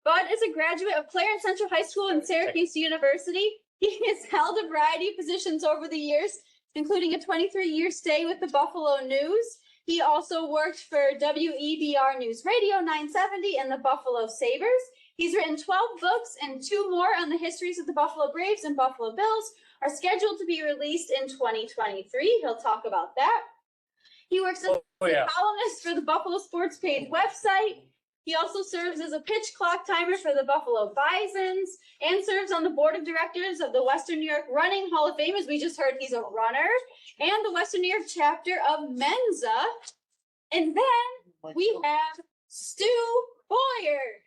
Bud is a graduate of Clarence Central High School and Syracuse University. He has held a variety of positions over the years, including a 23-year stay with the Buffalo News. He also worked for WEBR News Radio 970 and the Buffalo Sabres. He's written 12 books, and 2 more on the histories of the Buffalo Braves and Buffalo Bills are scheduled to be released in 2023. He'll talk about that. He works as a columnist for the Buffalo Sports Page website. He also serves as a pitch clock timer for the Buffalo Bisons and serves on the board of directors of the Western New York Running Hall of Fame, as we just heard he's a runner, and the Western New York chapter of Mensa. And then we have Stu Boyer.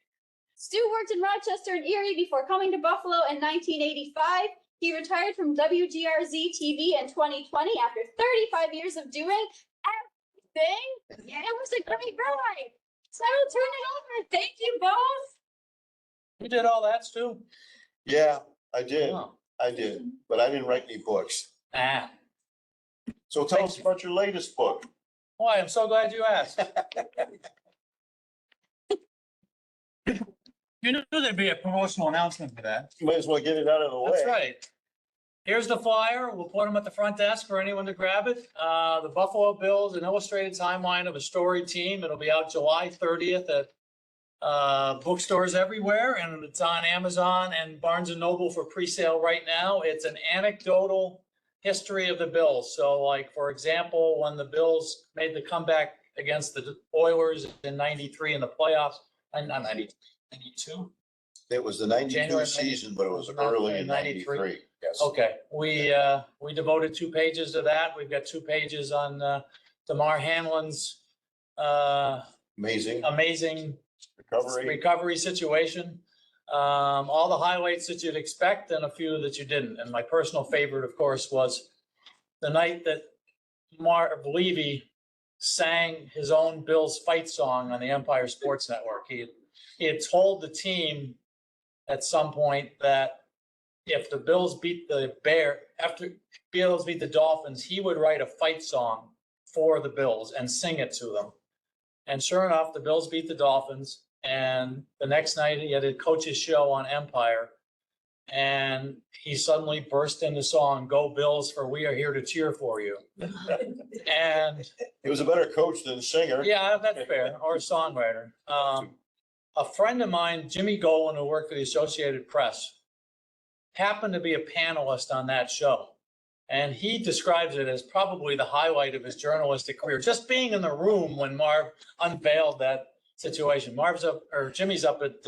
Stu worked in Rochester and Erie before coming to Buffalo in 1985. He retired from WGRZ TV in 2020 after 35 years of doing everything. Yeah, it was a great ride. So I will turn it over. Thank you both. You did all that, Stu? Yeah, I did. Oh. I did, but I didn't write any books. Ah. So tell us about your latest book. Why, I'm so glad you asked. You knew there'd be a promotional announcement for that. You might as well get it out of the way. That's right. Here's the flyer. We'll put them at the front desk for anyone to grab it. The Buffalo Bills, an illustrated timeline of a storied team. It'll be out July 30th at bookstores everywhere, and it's on Amazon and Barnes and Noble for pre-sale right now. It's an anecdotal history of the Bills. So, like, for example, when the Bills made the comeback against the Oilers in '93 in the playoffs, not 92. It was the 92 January season, but it was early in 93. 93. Yes. Okay, we devoted 2 pages to that. We've got 2 pages on Damar Hamlin's amazing recovery situation. All the highlights that you'd expect and a few that you didn't. And my personal favorite, of course, was the night that Marv Levy sang his own Bills fight song on the Empire Sports Network. He had told the team at some point that if the Bills beat the Bills beat the Dolphins, he would write a fight song for the Bills and sing it to them. And sure enough, the Bills beat the Dolphins. And the next night he had a coach's show on Empire. And he suddenly burst into song, "Go Bills, for we are here to cheer for you." And he was a better coach than singer. Yeah, that's fair. Or songwriter. A friend of mine, Jimmy Golan, who worked for the Associated Press, happened to be a panelist on that show. And he describes it as probably the highlight of his journalistic career, just being in the room when Marv unveiled that situation. Jimmy's up at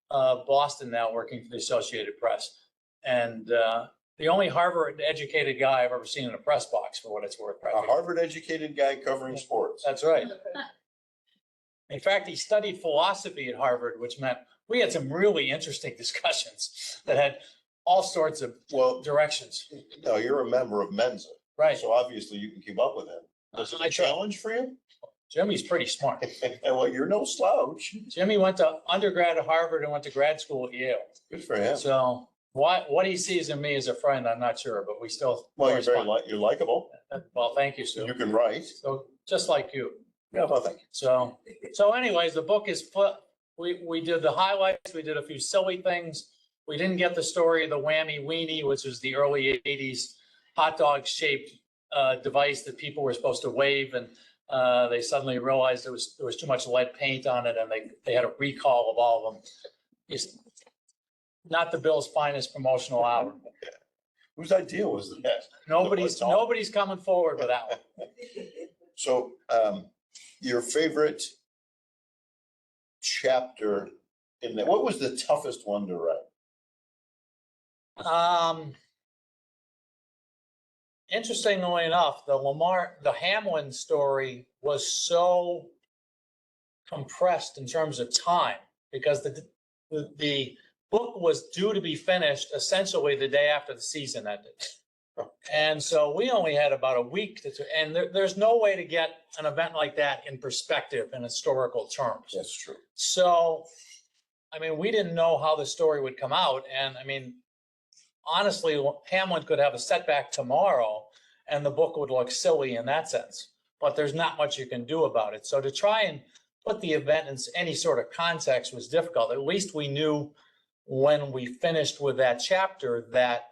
Boston now working for the Associated Press. And the only Harvard-educated guy I've ever seen in a press box, for what it's worth. A Harvard-educated guy covering sports. That's right. In fact, he studied philosophy at Harvard, which meant we had some really interesting discussions that had all sorts of directions. No, you're a member of Mensa. Right. So obviously you can keep up with him. Is it a challenge for you? Jimmy's pretty smart. And well, you're no slouch. Jimmy went to undergrad at Harvard and went to grad school at Yale. Good for him. So what he sees in me as a friend, I'm not sure, but we still. Well, you're likable. Well, thank you, Stu. You can write. So just like you. Yeah, well, thank you. So anyways, the book is we did the highlights. We did a few silly things. We didn't get the story of the whammy weenie, which was the early '80s hot dog shaped device that people were supposed to wave, and they suddenly realized there was too much lead paint on it, and they had a recall of all of them. It's not the Bills' finest promotional hour. Whose idea was that? Nobody's coming forward with that one. So, your favorite chapter in that? What was the toughest one to write? Interestingly enough, the Hamlin story was so compressed in terms of time because the book was due to be finished essentially the day after the season ended. And so we only had about a week and there's no way to get an event like that in perspective in historical terms. That's true. So, I mean, we didn't know how the story would come out. And I mean, honestly, Hamlin could have a setback tomorrow and the book would look silly in that sense, but there's not much you can do about it. So to try and put the event in any sort of context was difficult. At least we knew when we finished with that chapter that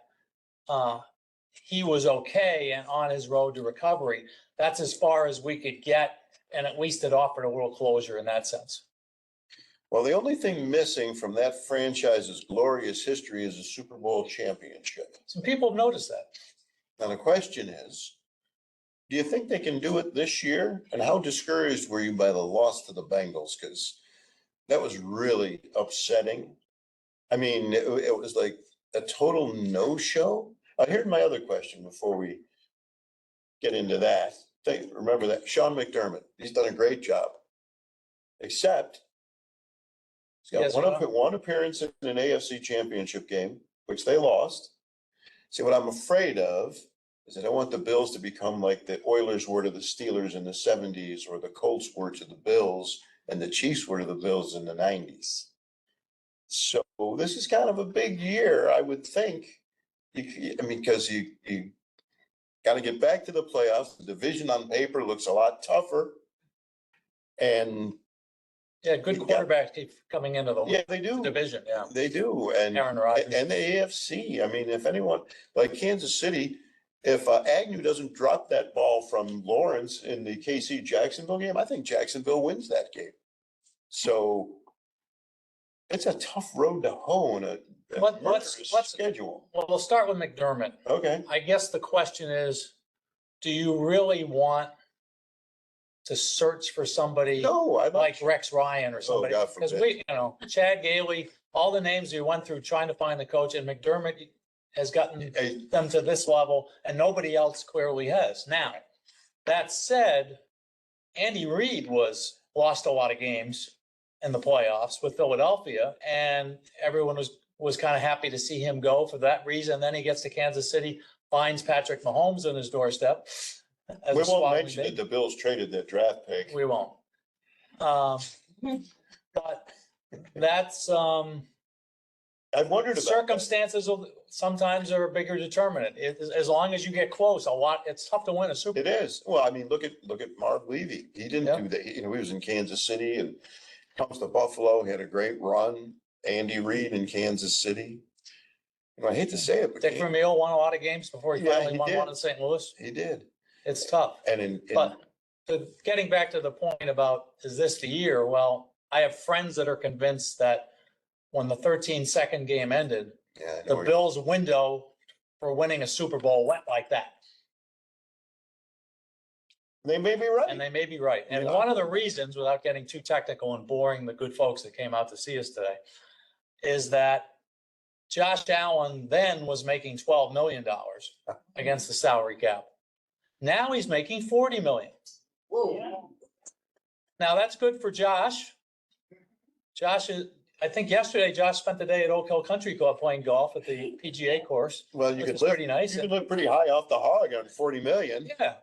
he was okay and on his road to recovery. That's as far as we could get, and at least it offered a little closure in that sense. Well, the only thing missing from that franchise's glorious history is a Super Bowl championship. Some people have noticed that. Now, the question is, do you think they can do it this year? And how discouraged were you by the loss to the Bengals? Because that was really upsetting. I mean, it was like a total no-show. Here's my other question before we get into that. Remember that Sean McDermott, he's done a great job. Except he's got Yes, one appearance in an AFC championship game, which they lost. See, what I'm afraid of is I don't want the Bills to become like the Oilers were to the Steelers in the 70s, or the Colts were to the Bills and the Chiefs were to the Bills in the 90s. So this is kind of a big year, I would think. I mean, because you got to get back to the playoffs. The division on paper looks a lot tougher. And yeah, good quarterbacks keep coming into the they do. division. Yeah, They do. And Aaron Rodgers. and the AFC. I mean, if anyone like Kansas City, if Agnew doesn't drop that ball from Lawrence in the KC Jacksonville game, I think Jacksonville wins that game. So it's a tough road to hoe in a Let's schedule. Well, we'll start with McDermott. Okay. I guess the question is, do you really want to search for somebody No, I like Rex Ryan or somebody? God Because forbid. Chad Gailey, all the names we went through trying to find the coach, and McDermott has gotten Hey, them to this level, and nobody else clearly has. Now, that said, Andy Reid lost a lot of games in the playoffs with Philadelphia, and everyone was kind of happy to see him go for that reason. Then he gets to Kansas City, finds Patrick Mahomes on his doorstep. we won't mention that the Bills traded that draft pick. We won't. But that's I've wondered about that. circumstances sometimes are a bigger determinant. As long as you get close, it's tough to win a Super It Bowl. is. Well, I mean, look at Marv Levy. He didn't Yeah. do that. You know, he was in Kansas City and comes to Buffalo, had a great run. Andy Reid in Kansas City. You know, I hate to say it, but Dick Vermeil won a lot of games before he Yeah, finally he won did. one in St. Louis. he did. It's tough. And But getting back to the point about, is this the year? Well, I have friends that are convinced that when the 13-second game ended, yeah, I know the where- Bills' window for winning a Super Bowl went like that. they may be right. And they may be right. And Yeah. one of the reasons, without getting too technical and boring the good folks that came out to see us today, is that Josh Allen then was making $12 million against the salary cap. Now he's making $40 million. Now that's good for Josh. I think yesterday Josh spent the day at Oak Hill Country Club playing golf at the PGA course. Well, you Which could was live, pretty nice. you could live pretty high off the hog on 40 million. Yeah.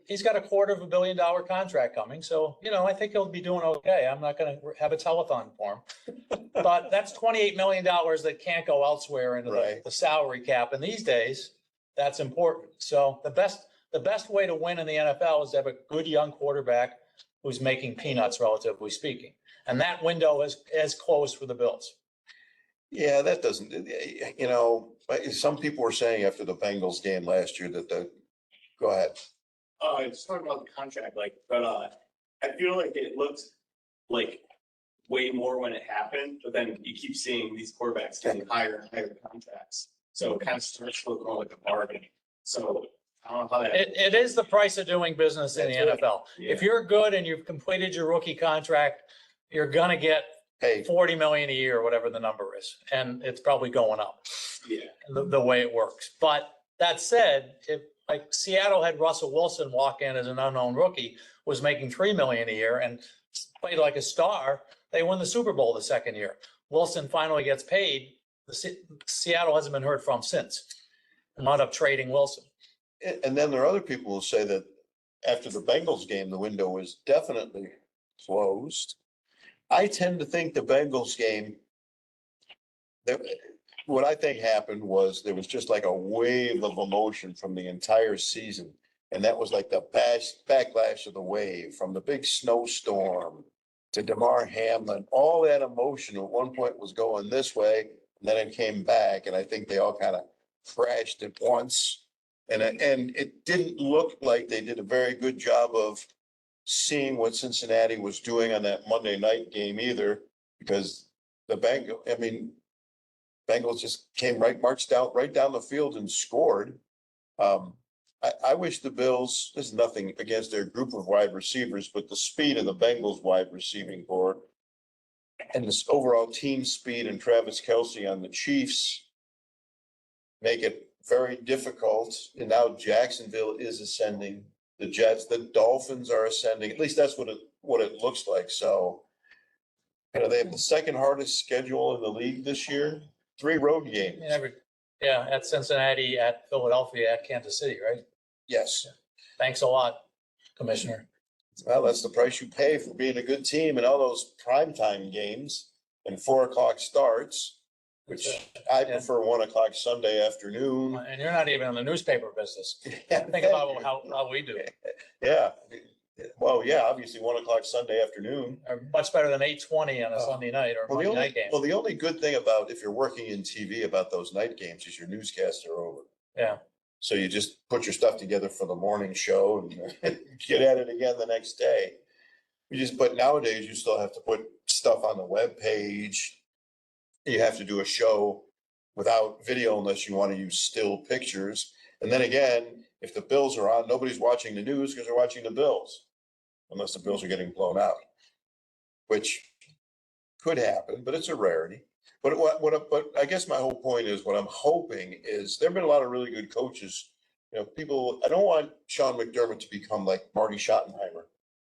He's got a $250 million contract coming, so, I think he'll be doing okay. I'm not gonna have a telethon for him. But that's $28 million that can't go elsewhere into Right. the salary cap. And these days, that's important. So the best way to win in the NFL is to have a good young quarterback who's making peanuts, relatively speaking. And that window is closed for the Bills. Yeah, that doesn't, some people were saying after the Bengals game last year that go ahead. Just talking about the contract, but I feel like it looked like way more when it happened, but then you keep seeing these quarterbacks getting higher and higher contracts. So it kind of starts to look more like a bargain. So I don't know how that. It is the price of doing business in the That's right. NFL. If you're good and you've completed your rookie contract, you're gonna get Hey, 40 million a year, whatever the number is, and it's probably going up Yeah. the way it works. But that said, if like Seattle had Russell Wilson walk in as an unknown rookie, was making 3 million a year and played like a star, they won the Super Bowl the second year. Wilson finally gets paid. Seattle hasn't been heard from since. Wound up trading Wilson. and then there are other people who say that after the Bengals game, the window was definitely closed. I tend to think the Bengals game, what I think happened was there was just like a wave of emotion from the entire season And that was like the backlash of the wave, from the big snowstorm to DeMar Hamlin. All that emotion at one point was going this way, and then it came back, and I think they all kind of crashed at once. And it didn't look like they did a very good job of seeing what Cincinnati was doing on that Monday night game either, because the Bengals just marched out right down the field and scored. I wish the Bills, there's nothing against their group of wide receivers, but the speed of the Bengals wide receiving corps and this overall team speed and Travis Kelce on the Chiefs make it very difficult. And now Jacksonville is ascending. The Jets, the Dolphins are ascending. At least that's what it looks like. So, they have the second hardest schedule in the league this year. 3 road games. Yeah, at Cincinnati, at Philadelphia, at Kansas City, right? Yes. Thanks a lot, Commissioner. Well, that's the price you pay for being a good team and all those primetime games and 4:00 starts, which I prefer 1:00 Sunday afternoon. And you're not even in the newspaper business. Think about how we do. Yeah. Well, yeah, obviously 1:00 Sunday afternoon. Much better than 8:20 on a Sunday night or Monday night game. Well, the only good thing about if you're working in TV about those night games is your newscasts are over. Yeah. So you just put your stuff together for the morning show and get at it again the next day. But nowadays you still have to put stuff on the web page. You have to do a show without video unless you want to use still pictures. And then again, if the Bills are on, nobody's watching the news because they're watching the Bills, unless the Bills are getting blown out, which could happen, but it's a rarity. But I guess my whole point is, what I'm hoping is, there've been a lot of really good coaches. People, I don't want Sean McDermott to become like Marty Schottenheimer.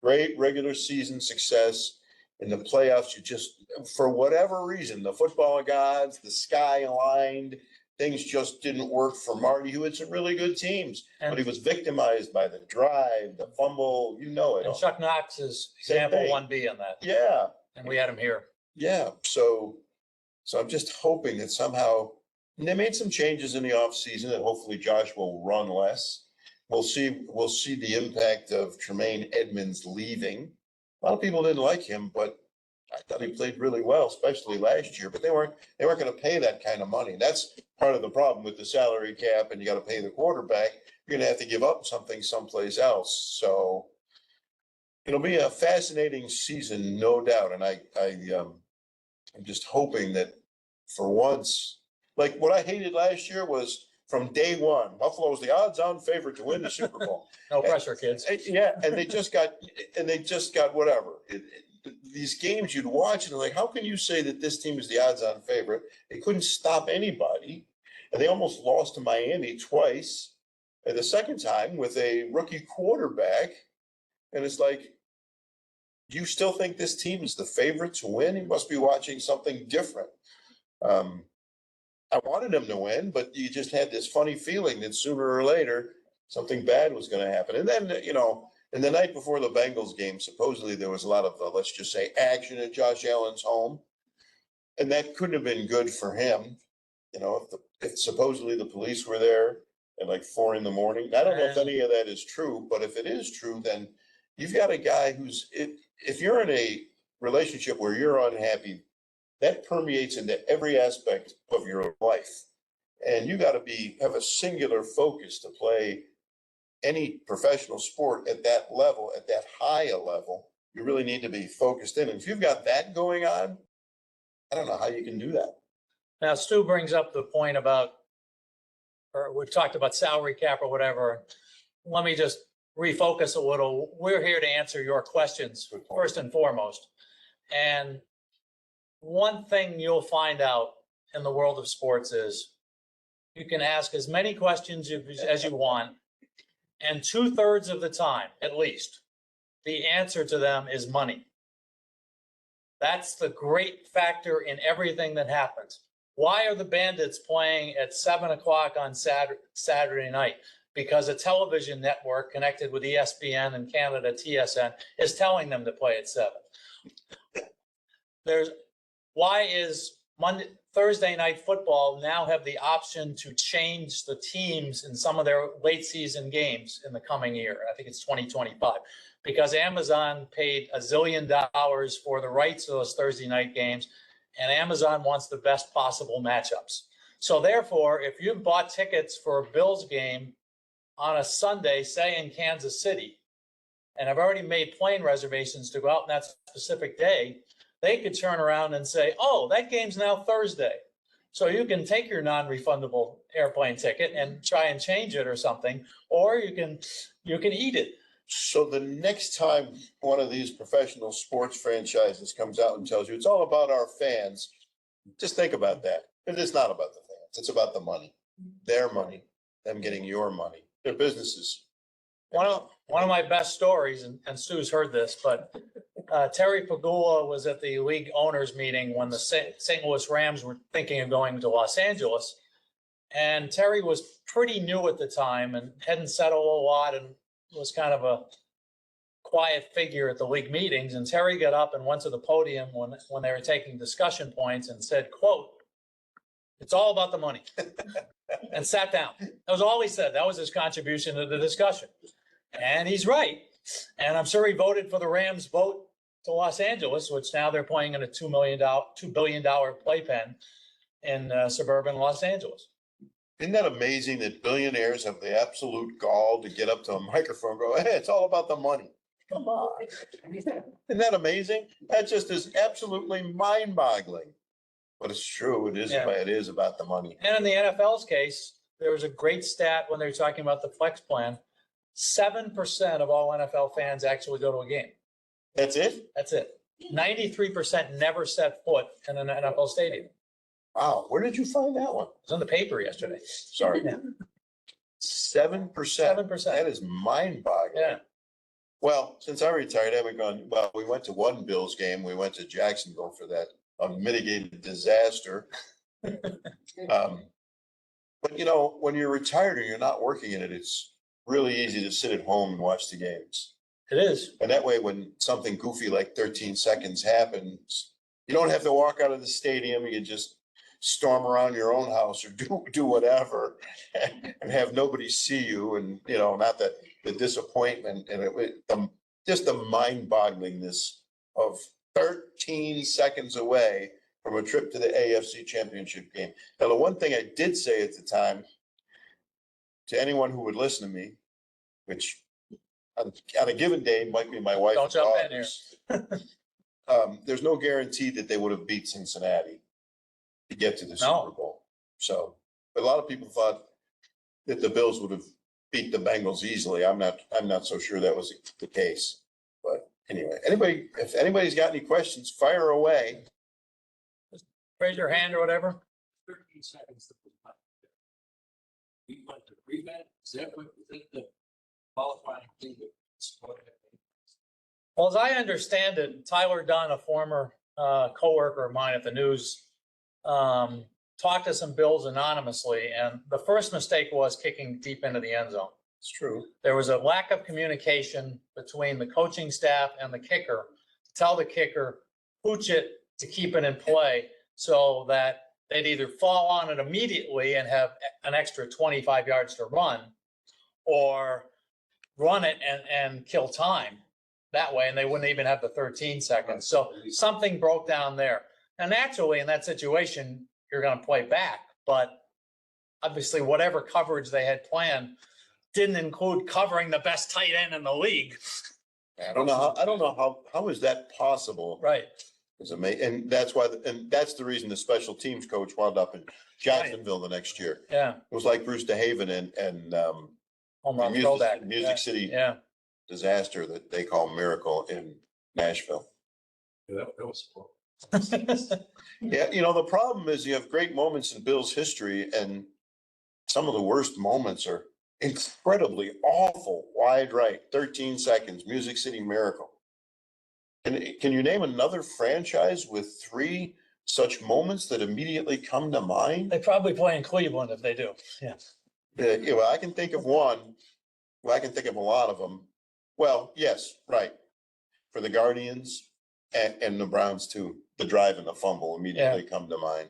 Great regular season success. In the playoffs, you just, for whatever reason, the football gods, the sky aligned, things just didn't work for Marty, who had some really good teams, but he was victimized by the drive, the fumble, it And all. Chuck Knox is Same example thing. 1B on that. Yeah. And we had him here. Yeah, so I'm just hoping that somehow, and they made some changes in the offseason that hopefully Josh will run less. We'll see the impact of Tremaine Edmonds leaving. A lot of people didn't like him, but I thought he played really well, especially last year, but they weren't going to pay that kind of money. That's part of the problem with the salary cap, and you got to pay the quarterback. You're going to have to give up something someplace else. So it'll be a fascinating season, no doubt. And I'm just hoping that for once, like what I hated last year was from day one, Buffalo was the odds-on favorite to win the Super Bowl. No pressure, kids. Yeah, and they just got whatever. These games you'd watch and like, how can you say that this team is the odds-on favorite? They couldn't stop anybody, and they almost lost to Miami twice. And the second time with a rookie quarterback, and it's like, you still think this team is the favorite to win? You must be watching something different. I wanted them to win, but you just had this funny feeling that sooner or later something bad was going to happen. And then, and the night before the Bengals game, supposedly there was a lot of, let's just say, action at Josh Allen's home. And that couldn't have been good for him. If supposedly the police were there at like 4 a.m. I don't know if any of that is true, but if it is true, then you've got a guy who's, if you're in a relationship where you're unhappy, that permeates into every aspect of your life. And you got to have a singular focus to play any professional sport at that level, at that high a level. You really need to be focused in. And if you've got that going on, I don't know how you can do that. Now, Stu brings up the point about, or we've talked about salary cap or whatever. Let me just refocus a little. We're here to answer your questions first and foremost. And one thing you'll find out in the world of sports is you can ask as many questions as you want, and 2/3 of the time, at least, the answer to them is money. That's the great factor in everything that happens. Why are the Bandits playing at 7:00 on Saturday night? Because a television network connected with ESPN in Canada, TSN, is telling them to play at 7. Why is Thursday night football now have the option to change the teams in some of their late season games in the coming year. I think it's 2025. Because Amazon paid $1 zillion for the rights to those Thursday night games, and Amazon wants the best possible matchups. So therefore, if you've bought tickets for a Bills game on a Sunday, say in Kansas City, and have already made plane reservations to go out on that specific day, they could turn around and say, oh, that game's now Thursday. So you can take your non-refundable airplane ticket and try and change it or something, or you can eat it. So the next time one of these professional sports franchises comes out and tells you it's all about our fans, just think about that. It is not about the fans. It's about the money, their money, them getting your money, their businesses. One of my best stories, and Stu's heard this, but Terry Pagula was at the league owners meeting when the St. Louis Rams were thinking of going to Los Angeles. And Terry was pretty new at the time and hadn't said a whole lot and was kind of a quiet figure at the league meetings. And Terry got up and went to the podium when they were taking discussion points and said, quote, "It's all about the money," and sat down. That was all he said. That was his contribution to the discussion. And he's right. And I'm sure he voted for the Rams vote to Los Angeles, which now they're playing in a $2 billion playpen in suburban Los Angeles. Isn't that amazing that billionaires have the absolute gall to get up to a microphone and go, hey, it's all about the money? Come on. Isn't that amazing? That just is absolutely mind-boggling. But it's true. It is, Yeah. it is about the money. And in the NFL's case, there was a great stat when they were talking about the flex plan. 7% of all NFL fans actually go to a game. That's it? That's it. 93% never set foot in an NFL stadium. Wow. Where did you find that one? It was in the paper yesterday. Sorry. Yeah. 7%. 7%. That is mind-boggling. Yeah. Well, since I retired, I haven't gone, well, we went to one Bills game. We went to Jacksonville for that unmitigated disaster. But you know, when you're retired and you're not working in it, it's really easy to sit at home and watch the games. It is. And that way, when something goofy like 13 seconds happens, you don't have to walk out of the stadium. You can just storm around your own house or do whatever and have nobody see you. And, you know, not that the disappointment and just the mind-bogglingness of 13 seconds away from a trip to the AFC Championship game. Now, the one thing I did say at the time to anyone who would listen to me, which on a given day might be my wife. Don't and jump in daughters, there's no guarantee that they would have beat Cincinnati to get to the No. Super Bowl. So, but a lot of people thought that the Bills would have beat the Bengals easily. I'm not so sure that was the case. But anyway, if anybody's got any questions, fire away. Raise your hand or whatever. 13 seconds. We went to prevent, is that what, is that the qualifying thing? Well, as I understand it, Tyler Dunn, a former coworker of mine at the news, talked to some Bills anonymously, and the first mistake was kicking deep into the end zone. It's true. There was a lack of communication between the coaching staff and the kicker to tell the kicker, pooch it to keep it in play so that they'd either fall on it immediately and have an extra 25 yards to run, or run it and kill time that way, and they wouldn't even have the 13 seconds. So something broke down there. And naturally, in that situation, you're going to play back, but obviously whatever coverage they had planned didn't include covering the best tight end in the league. I don't know how is that possible? Right. It's amazing. And that's why, and that's the reason the special teams coach wound up in Jacksonville the next year. Yeah. It was like Bruce DeHaven and Home run Music- throwback. Music Yeah. City. Yeah. disaster that they call Miracle in Nashville. That was. Yeah, you know, the problem is you have great moments in Bill's history and some of the worst moments are incredibly awful, wide right, 13 seconds, Music City Miracle. Can you name another franchise with 3 such moments that immediately come to mind? They probably play in Cleveland if they do. Yeah. Yeah, well, I can think of one. Well, I can think of a lot of them. Well, yes, right. For the Guardians and the Browns too. the drive and the fumble immediately come to mind.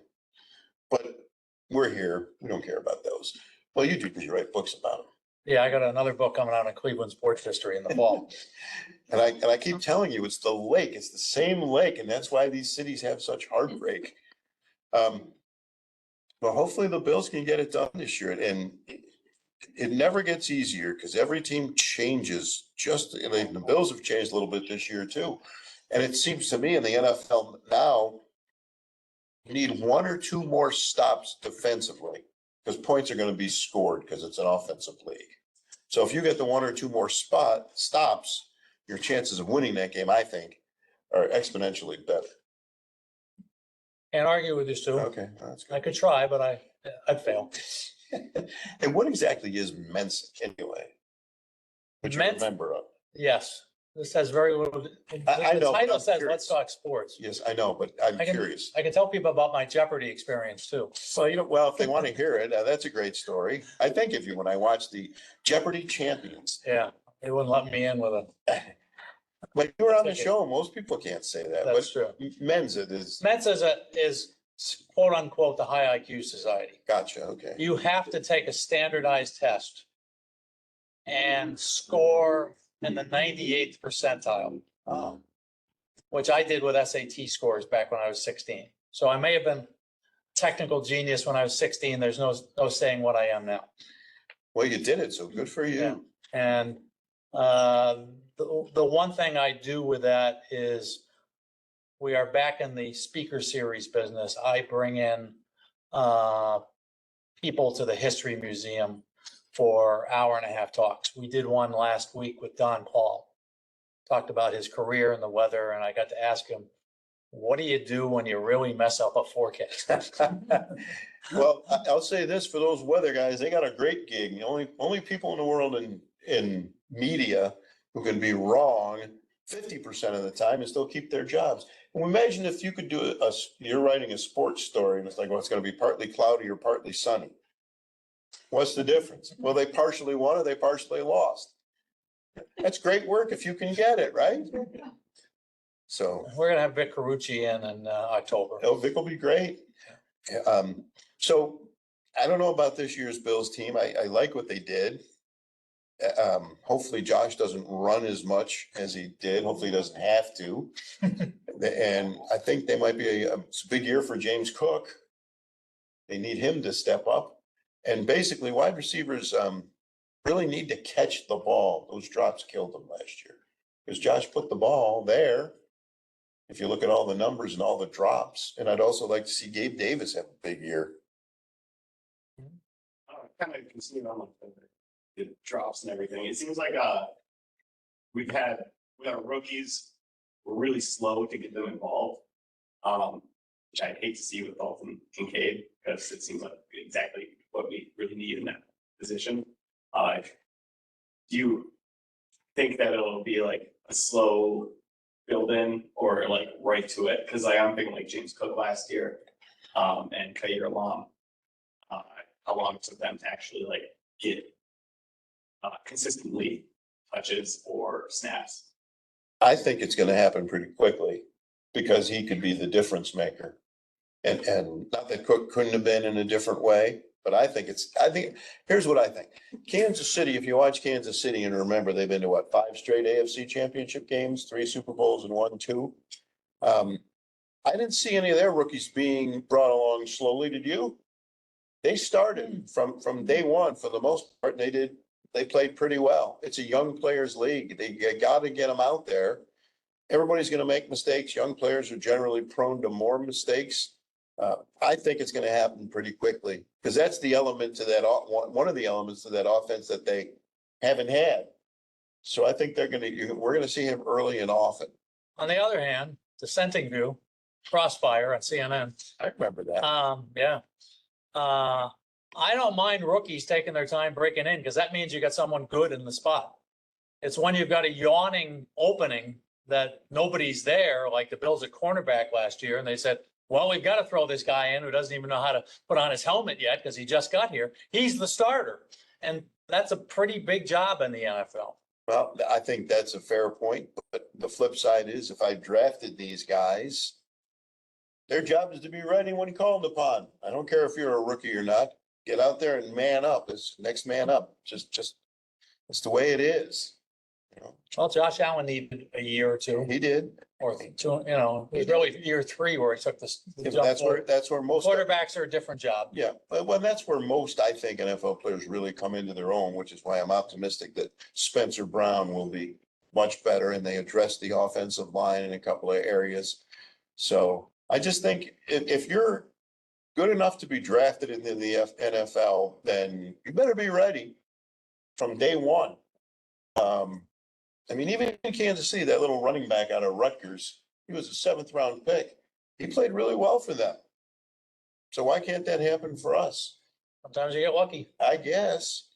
But we're here. We don't care about those. Well, you do because you write books about them. Yeah, I got another book coming out on Cleveland sports history in the fall. And I keep telling you, it's the lake. It's the same lake, and that's why these cities have such heartbreak. Well, hopefully the Bills can get it done this year, and it never gets easier because every team changes. The Bills have changed a little bit this year too, and it seems to me in the NFL now, you need one or two more stops defensively because points are going to be scored because it's an offensive league. So if you get the one or two more stops, your chances of winning that game, I think, are exponentially better. Can't argue with you, Stu. Okay, that's I good. could try, but I'd fail. And what exactly is Mensa anyway? Which you Mensa- remember of? Yes, this has very little. I The know, but title I'm says, curious. let's talk sports. Yes, I know, but I'm I can- curious. I can tell people about my Jeopardy experience too. Well, if they want to hear it, that's a great story. I think of you when I watched the Jeopardy champions. Yeah, they wouldn't let me in with a, But you were on the show, most people can't say that, that's but true. Mensa is, Mensa is quote unquote the high IQ society. gotcha, okay. You have to take a standardized test and score in the 98th percentile, which I did with SAT scores back when I was 16. So I may have been technical genius when I was 16. There's no saying what I am now. Well, you did it, so good for Yeah. you. And the one thing I do with that is we are back in the speaker series business. I bring in people to the History Museum for hour-and-a-half talks. We did one last week with Don Paul. Talked about his career and the weather, and I got to ask him, what do you do when you really mess up a forecast? Well, I'll say this for those weather guys, they got a great gig. The only people in the world in media who can be wrong 50% of the time and still keep their jobs. And imagine if you could do you're writing a sports story and it's like, well, it's going to be partly cloudy or partly sunny. What's the difference? Well, they partially won or they partially lost. That's great work if you can get it, right? So, We're gonna have Vic Carucci in October. Vic will be great. So I don't know about this year's Bills team. I like what they did. Hopefully Josh doesn't run as much as he did. Hopefully he doesn't have to. And I think they might be it's a big year for James Cook. They need him to step up. And basically wide receivers really need to catch the ball. Those drops killed them last year. Because Josh put the ball there. If you look at all the numbers and all the drops, and I'd also like to see Gabe Davis have a big year. Kind of continue on like the drops and everything. It seems like we got our rookies were really slow to get them involved. Which I'd hate to see with Dalton Kincaid because it seems like exactly what we really need in that position. Do you think that it'll be like a slow build in or like right to it? Because I'm thinking like James Cook last year and Khair Lam. How long it took them to actually like get consistently touches or snaps? I think it's gonna happen pretty quickly because he could be the difference maker. And not that Cook couldn't have been in a different way, but I think here's what I think. Kansas City, if you watch Kansas City and remember, they've been to what, 5 straight AFC championship games, 3 Super Bowls and 1, 2. I didn't see any of their rookies being brought along slowly, did you? They started from day one for the most part, and they played pretty well. It's a young players league. You got to get them out there. Everybody's going to make mistakes. Young players are generally prone to more mistakes. I think it's going to happen pretty quickly because that's the element to that, one of the elements of that offense that they haven't had. So I think we're going to see him early and often. On the other hand, dissenting view, Crossfire on CNN. I remember that. Yeah. I don't mind rookies taking their time breaking in because that means you got someone good in the spot. It's when you've got a yawning opening that nobody's there, like the Bills at cornerback last year, and they said, well, we've got to throw this guy in who doesn't even know how to put on his helmet yet because he just got here. He's the starter. And that's a pretty big job in the NFL. Well, I think that's a fair point, but the flip side is if I drafted these guys Their job is to be ready when called upon. I don't care if you're a rookie or not. Get out there and man up. It's next man up. Just, it's the way it is. You know, Well, Josh Allen needed a year or two, he did. or two, it was really year 3 where he took the Yeah, but jump that's forward. where most. Quarterbacks are a different job. Yeah, but well, that's where most, I think, NFL players really come into their own, which is why I'm optimistic that Spencer Brown will be much better and they address the offensive line in a couple of areas. So I just think if you're good enough to be drafted into the NFL, then you better be ready from day one. I mean, even in Kansas City, that little running back out of Rutgers, he was a 7th round pick. He played really well for them. So why can't that happen for us? Sometimes you get lucky. I guess,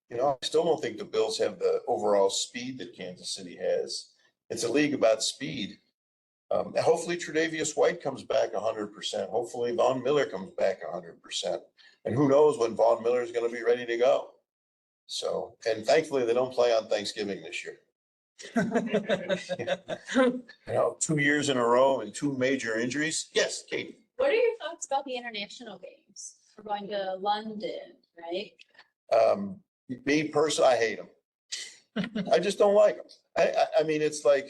you know, I still don't think the Bills have the overall speed that Kansas City has. It's a league about speed. Hopefully Tre'Davious White comes back 100%. Hopefully Von Miller comes back 100%. And who knows when Von Miller is going to be ready to go. So, and thankfully they don't play on Thanksgiving this year. You know, 2 years in a row and 2 major injuries. Yes, Kate. What are your thoughts about the international games? We're going to London, right? Me personally, I hate them. I just don't like them. I mean, it's like,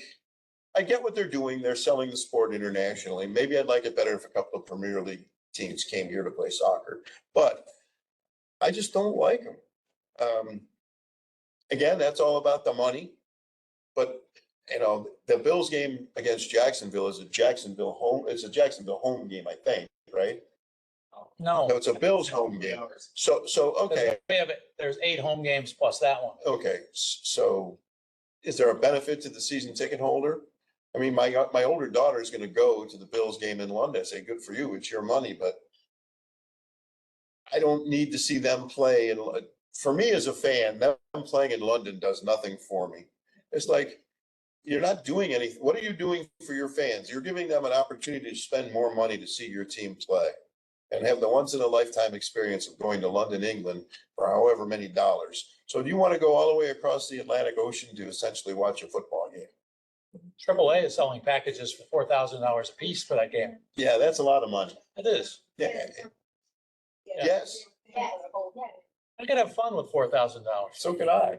I get what they're doing. They're selling the sport internationally. Maybe I'd like it better if a couple of Premier League teams came here to play soccer, but I just don't like them. Again, that's all about the money. But, you know, the Bills game against Jacksonville is a Jacksonville home game, I think, right? No. No, it's a Bills home game. So, okay, There's 8 home games plus that one. okay. So is there a benefit to the season ticket holder? I mean, my older daughter is going to go to the Bills game in London. I say, good for you. It's your money, but I don't need to see them play. And for me as a fan, them playing in London does nothing for me. It's like, you're not doing anything. What are you doing for your fans? You're giving them an opportunity to spend more money to see your team play and have the once in a lifetime experience of going to London, England for however many dollars. So do you want to go all the way across the Atlantic Ocean to essentially watch a football game? AAA is selling packages for $4,000 a piece for that game. Yeah, that's a lot of money. It is. Yeah. Yes, I could have fun with $4,000. so could I.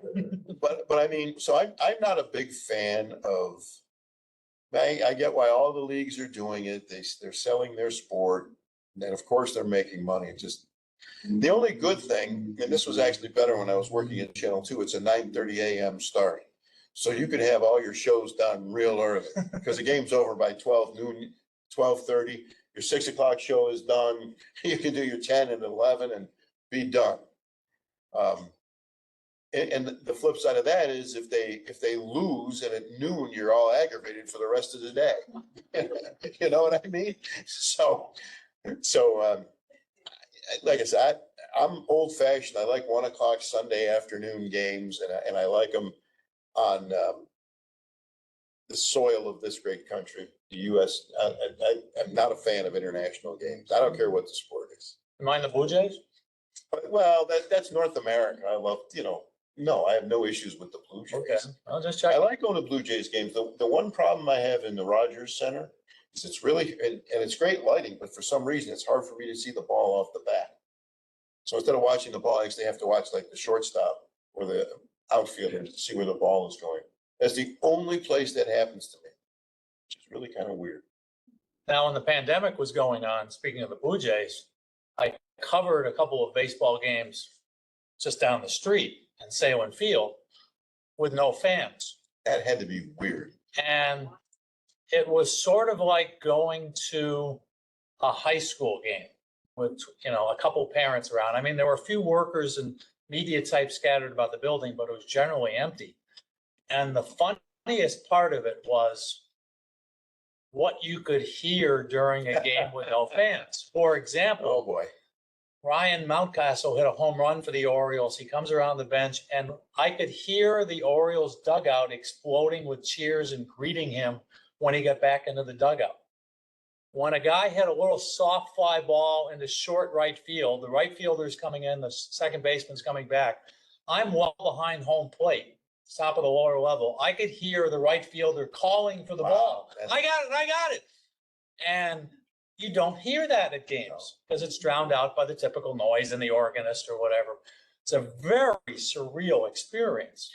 But I mean, so I'm not a big fan of, I get why all the leagues are doing it. They're selling their sport. And of course they're making money. It's just, the only good thing, and this was actually better when I was working at Channel 2, it's a 9:30 a.m. start. So you could have all your shows done real early because the game's over by 12 noon, 12:30. Your 6 o'clock show is done. You can do your 10 and 11 and be done. And the flip side of that is if they lose and at noon, you're all aggravated for the rest of the day. You know what I mean? So like I said, I'm old fashioned. I like 1 o'clock Sunday afternoon games and I like them on the soil of this great country, the US. I'm not a fan of international games. I don't care what the sport is. Mind the Blue Jays? Well, that's North America. I love, no, I have no issues with the Blue Okay, Jays. I'll just I check. like going to Blue Jays games. The one problem I have in the Rogers Center is it's really, and it's great lighting, but for some reason, it's hard for me to see the ball off the bat. So instead of watching the ball, I actually have to watch like the shortstop or the outfielder to see where the ball is going. That's the only place that happens to me, which is really kind of weird. Now, when the pandemic was going on, speaking of the Blue Jays, I covered a couple of baseball games just down the street in Salem Field with no fans. That had to be weird. And it was sort of like going to a high school game with, a couple parents around. I mean, there were a few workers and media types scattered about the building, but it was generally empty. And the funniest part of it was what you could hear during a game with no fans. For Oh, example, boy. Ryan Mountcastle hit a home run for the Orioles. He comes around the bench and I could hear the Orioles dugout exploding with cheers and greeting him when he got back into the dugout. When a guy hit a little soft fly ball into short right field, the right fielder's coming in, the second baseman's coming back. I'm well behind home plate, top of the lower level. I could hear the right fielder calling for the Wow, ball. that's- I got it. And You don't hear that at games because it's drowned out by the typical noise and the organist or whatever. It's a very surreal experience.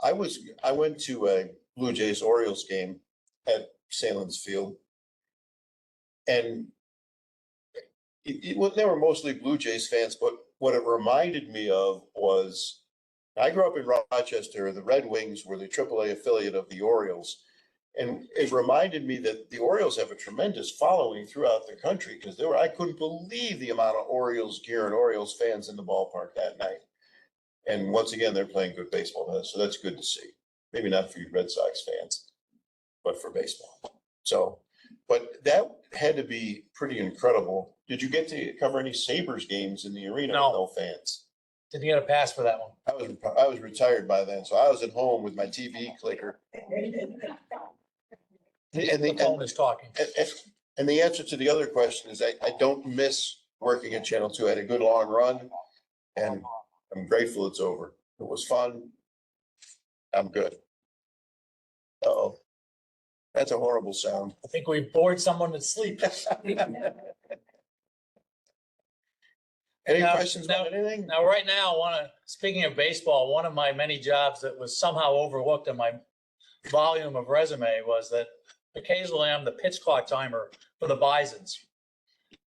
I went to a Blue Jays Orioles game at Salem's Field. And they were mostly Blue Jays fans, but what it reminded me of was, I grew up in Rochester. The Red Wings were the AAA affiliate of the Orioles. And it reminded me that the Orioles have a tremendous following throughout the country, because I couldn't believe the amount of Orioles gear and Orioles fans in the ballpark that night. And once again, they're playing good baseball, so that's good to see. Maybe not for you Red Sox fans, but for baseball. So, but that had to be pretty incredible. Did you get to cover any Sabres games in the arena with No. no fans? Didn't get a pass for that one. I was retired by then, so I was at home with my TV clicker. And The phone is talking. and the answer to the other question is I don't miss working at Channel 2. I had a good long run, and I'm grateful it's over. It was fun. I'm good. Uh-oh. That's a horrible sound. I think we bored someone to sleep. Any Now- questions about anything? Now, right now, speaking of baseball, one of my many jobs that was somehow overlooked in my volume of resume was that occasionally I'm the pitch clock timer for the Bisons.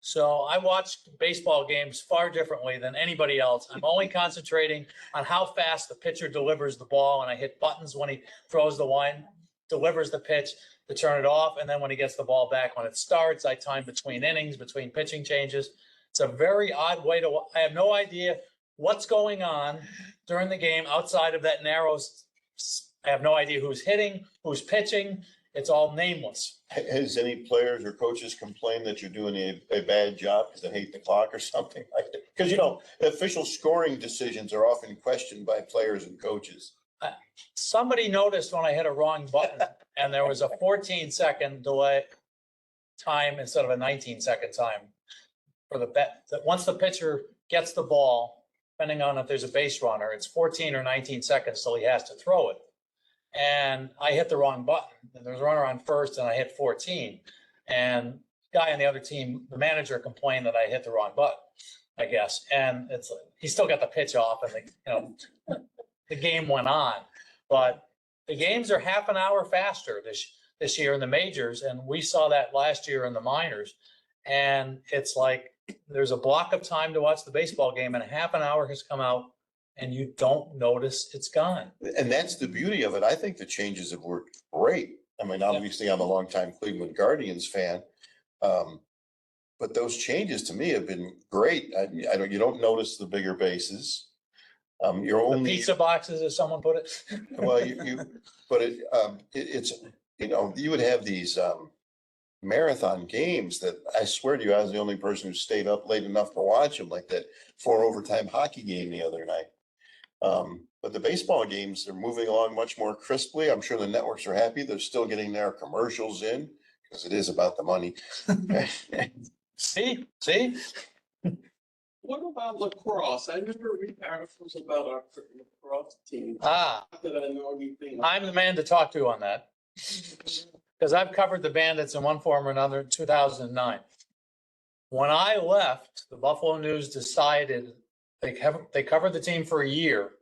So I watch baseball games far differently than anybody else. I'm only concentrating on how fast the pitcher delivers the ball, and I hit buttons when he throws the line, delivers the pitch to turn it off, and then when he gets the ball back, when it starts, I time between innings, between pitching changes. It's a very odd way to, I have no idea what's going on during the game outside of that narrow, I have no idea who's hitting, who's pitching. It's all nameless. Has any players or coaches complained that you're doing a bad job because they hate the clock or something like that? Because, official scoring decisions are often questioned by players and coaches. Somebody noticed when I hit a wrong button and there was a 14-second delay time instead of a 19-second time for the bet. That once the pitcher gets the ball, depending on if there's a base runner, it's 14 or 19 seconds till he has to throw it. And I hit the wrong button, and there was a runner on first, and I hit 14. And the guy on the other team, the manager, complained that I hit the wrong button, I guess. And it's like, he still got the pitch off, and the game went on. But the games are half an hour faster this year in the majors, and we saw that last year in the minors. And it's like there's a block of time to watch the baseball game, and half an hour has come out, and you don't notice it's gone. And that's the beauty of it. I think the changes have worked great. I mean, obviously, I'm a longtime Cleveland Guardians fan. But those changes to me have been great. You don't notice the bigger bases. You're The only, pizza boxes, as someone put it. well, it's, you would have these marathon games that I swear to you, I was the only person who stayed up late enough to watch them, like that 4 overtime hockey game the other night. But the baseball games are moving along much more crisply. I'm sure the networks are happy. They're still getting their commercials in because it is about the money. See? What about lacrosse? I never read articles about our lacrosse team. Ah, Not that I know anything. I'm the man to talk to on that. Because I've covered the Bandits in one form or another in 2009. When I left, the Buffalo News decided they covered the team for a year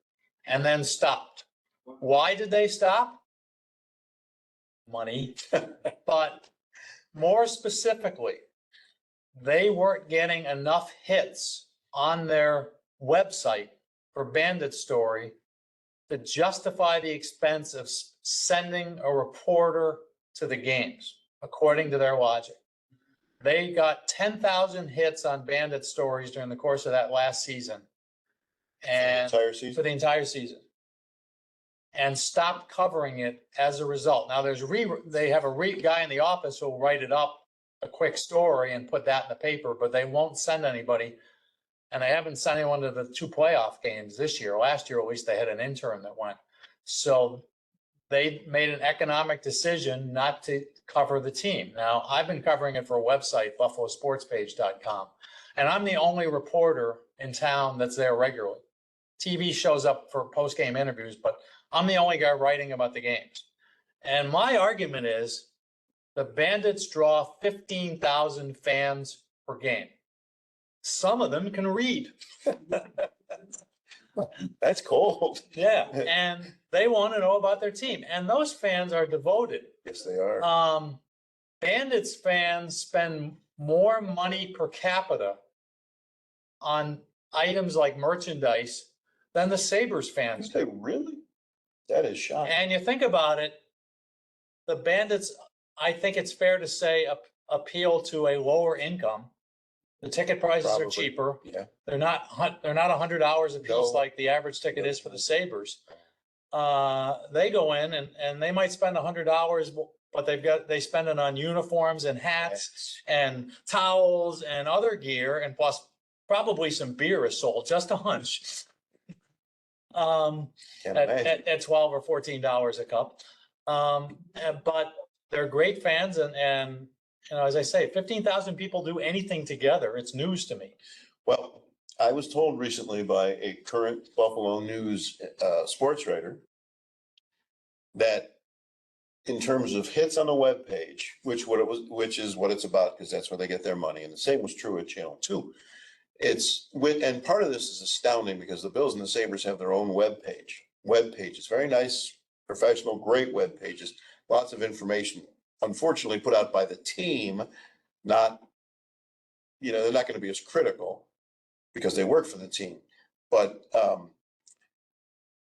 and then stopped. Why did they stop? Money. But more specifically, they weren't getting enough hits on their website for Bandit Story to justify the expense of sending a reporter to the games, according to their logic. They got 10,000 hits on Bandit Stories during the course of that last season. And Entire for season. the entire season. And stopped covering it as a result. Now they have a guy in the office who'll write it up, a quick story, and put that in the paper, but they won't send anybody. And they haven't sent anyone to the 2 playoff games this year. Last year, at least, they had an intern that went. So they made an economic decision not to cover the team. Now, I've been covering it for a website, buffalosportspage.com, and I'm the only reporter in town that's there regularly. TV shows up for post-game interviews, but I'm the only guy writing about the games. And my argument is The Bandits draw 15,000 fans per game. Some of them can read. That's cold. Yeah, and they want to know about their team, and those fans are devoted. Yes, they are. Bandits fans spend more money per capita on items like merchandise than the Sabres fans They do. really? That is shocking. And you think about it, the Bandits, I think it's fair to say, appeal to a lower income. The ticket prices are Probably. cheaper. Yeah. They're not $100 a piece No. like the average ticket is for the Sabres. They go in and they might spend $100, but they spend it on uniforms and hats and towels and other gear, and plus probably some beer is sold, just a hunch. Can't imagine. At $12 or $14 a cup. But they're great fans and, you know, as I say, 15,000 people do anything together. It's news to me. Well, I was told recently by a current Buffalo News sports writer that in terms of hits on the webpage, which is what it's about, because that's where they get their money, and the same was true at Channel 2. And part of this is astounding because the Bills and the Sabres have their own web pages, very nice, professional, great web pages, lots of information, unfortunately put out by the team, not, you know, they're not going to be as critical because they work for the team. But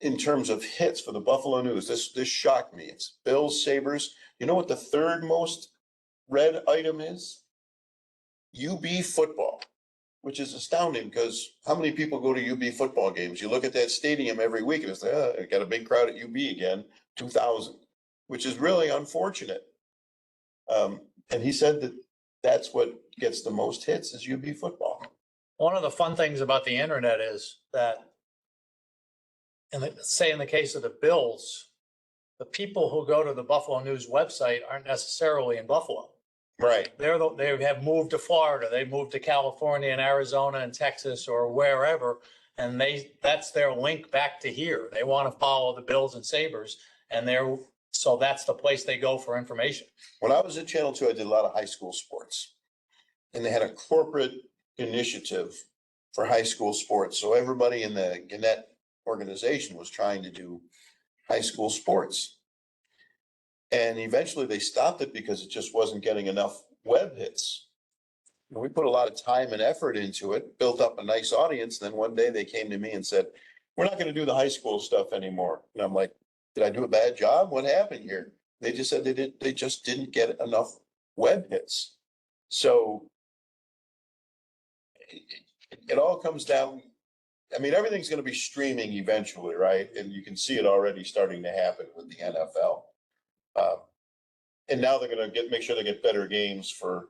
in terms of hits for the Buffalo News, this shocked me. It's Bills, Sabres. You know what the third most read item is? UB football, which is astounding because how many people go to UB football games? You look at that stadium every week and it's like, I got a big crowd at UB again, 2,000, which is really unfortunate. And he said that that's what gets the most hits is UB football. One of the fun things about the internet is that, in the case of the Bills, the people who go to the Buffalo News website aren't necessarily in Buffalo. Right. They have moved to Florida, they moved to California and Arizona and Texas or wherever, and that's their link back to here. They want to follow the Bills and Sabres, and so that's the place they go for information. When I was at Channel 2, I did a lot of high school sports. And they had a corporate initiative for high school sports. So everybody in the Gannett organization was trying to do high school sports. And eventually they stopped it because it just wasn't getting enough web hits. And we put a lot of time and effort into it, built up a nice audience. Then one day they came to me and said, we're not going to do the high school stuff anymore. And I'm like, did I do a bad job? What happened here? They just said they just didn't get enough web hits. So it all comes down, I mean, everything's going to be streaming eventually, right? And you can see it already starting to happen with the NFL. And now they're going to make sure they get better games for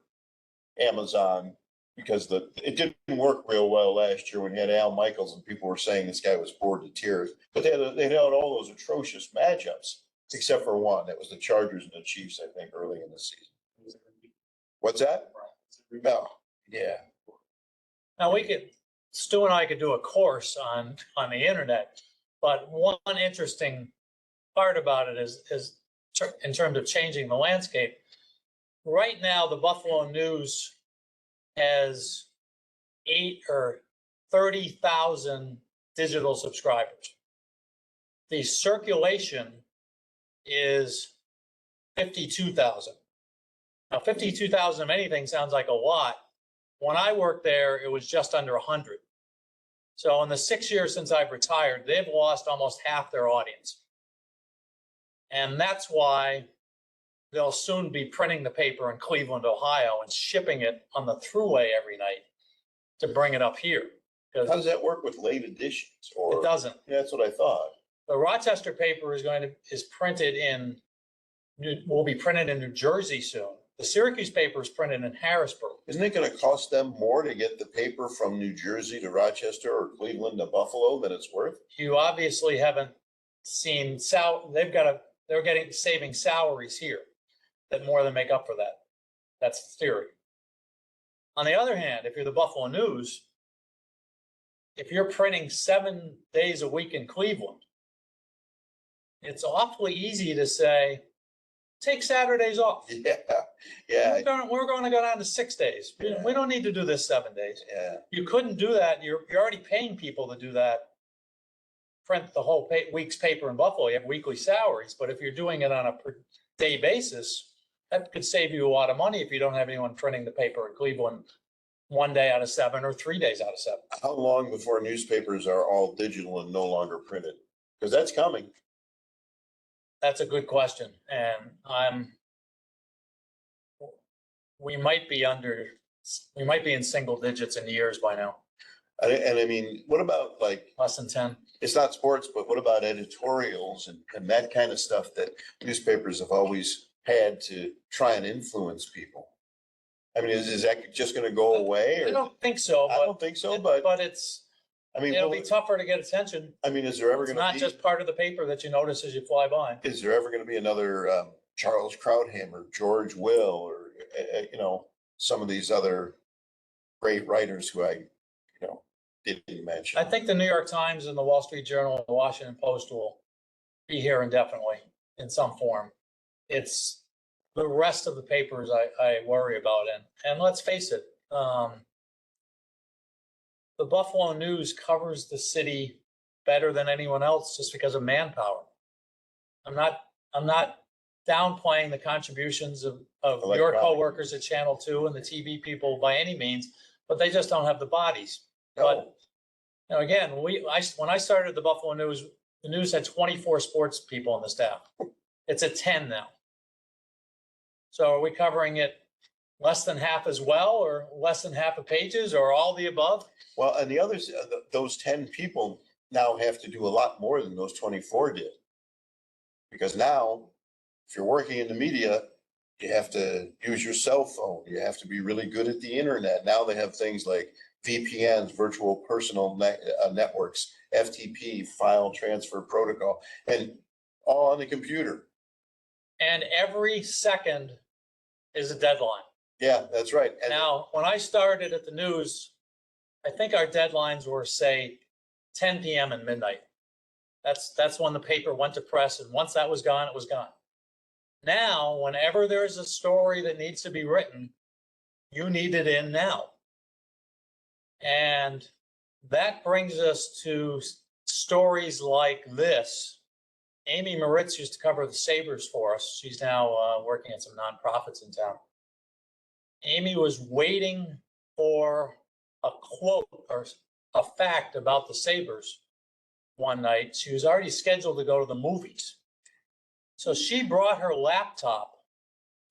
Amazon because it didn't work real well last year when you had Al Michaels and people were saying this guy was bored to tears. But they had all those atrocious matchups except for one. That was the Chargers and the Chiefs, I think, early in the season. What's that? No. Yeah. Now Stu and I could do a course on the internet, but one interesting part about it is in terms of changing the landscape. Right now, the Buffalo News has 30,000 digital subscribers. The circulation is 52,000. Now, 52,000 of anything sounds like a lot. When I worked there, it was just under 100. So in the 6 years since I've retired, they've lost almost half their audience. And that's why they'll soon be printing the paper in Cleveland, Ohio, and shipping it on the thruway every night to bring it up here. How does that work with late editions? Or It doesn't. Yeah, that's what I thought. The Rochester paper will be printed in New Jersey soon. The Syracuse paper is printed in Harrisburg. Isn't it going to cost them more to get the paper from New Jersey to Rochester or Cleveland to Buffalo than it's worth? You obviously haven't seen they're saving salaries here that more than make up for that. That's the theory. On the other hand, if you're the Buffalo News, if you're printing 7 days a week in Cleveland, it's awfully easy to say, take Saturdays off. Yeah, yeah, We're gonna go down to 6 days. We don't need to do this 7 days. yeah. You couldn't do that. You're already paying people to do that. Print the whole week's paper in Buffalo. You have weekly salaries, but if you're doing it on a per day basis, that could save you a lot of money if you don't have anyone printing the paper in Cleveland 1 day out of 7 or 3 days out of 7. How long before newspapers are all digital and no longer printed? Because that's coming. That's a good question, and we might be in single digits in years by now, And I mean, what about like, less than 10. it's not sports, but what about editorials and that kind of stuff that newspapers have always had to try and influence people? I mean, is that just gonna go away? I Or don't think so, I don't think so, but but I mean, it'll be tougher to get attention. I mean, is there ever It's gonna not be, just part of the paper that you notice as you fly by. is there ever gonna be another Charles Krauthammer, George Will, or you know, some of these other great writers who I, didn't mention? I think the New York Times and the Wall Street Journal and the Washington Post will be here indefinitely in some form. It's the rest of the papers I worry about. And let's face it, the Buffalo News covers the city better than anyone else just because of manpower. I'm not downplaying the contributions of your Electronic. coworkers at Channel 2 and the TV people by any means, but they just don't have the bodies. But No, again, when I started the Buffalo News, the news had 24 sports people on the staff. It's at 10 now. So are we covering it less than half as well, or less than half of pages, or all the above? well, and the others, those 10 people now have to do a lot more than those 24 did. Because now, if you're working in the media, you have to use your cell phone. You have to be really good at the internet. Now they have things like VPNs, virtual personal networks, FTP, file transfer protocol, and all on the computer. And every second is a deadline. Yeah, that's right. And Now, when I started at the news, I think our deadlines were, say, 10 PM and midnight. That's when the paper went to press, and once that was gone, it was gone. Now, whenever there's a story that needs to be written, you need it in now. And that brings us to stories like this. Amy Moritz used to cover the Sabres for us. She's now working at some nonprofits in town. Amy was waiting for a quote or a fact about the Sabres one night. She was already scheduled to go to the movies. So she brought her laptop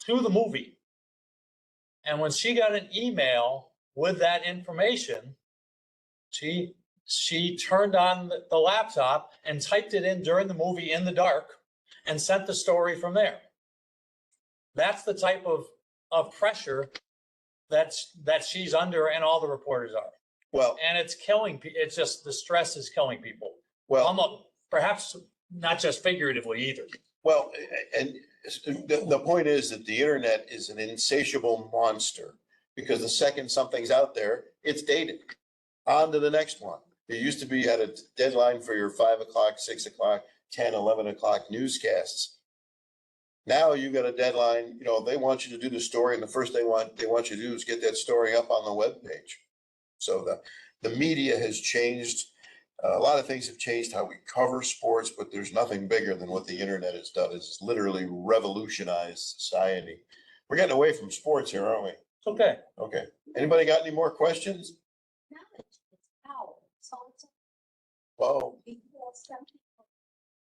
to the movie. And when she got an email with that information, she turned on the laptop and typed it in during the movie in the dark and sent the story from there. That's the type of pressure that she's under, and all the reporters are. well, And it's killing, it's just, the stress is killing people. well, Almost, perhaps not just figuratively either. well, and the point is that the internet is an insatiable monster, because the second something's out there, it's dated. On to the next one. It used to be, you had a deadline for your 5 o'clock, 6 o'clock, 10, 11 o'clock newscasts. Now you got a deadline, they want you to do the story, and the first thing they want you to do is get that story up on the webpage. So the media has changed. A lot of things have changed how we cover sports, but there's nothing bigger than what the internet has done. It's literally revolutionized society. We're getting away from sports here, aren't we? It's okay. Okay. Anybody got any more questions? Knowledge is power. So it's Whoa,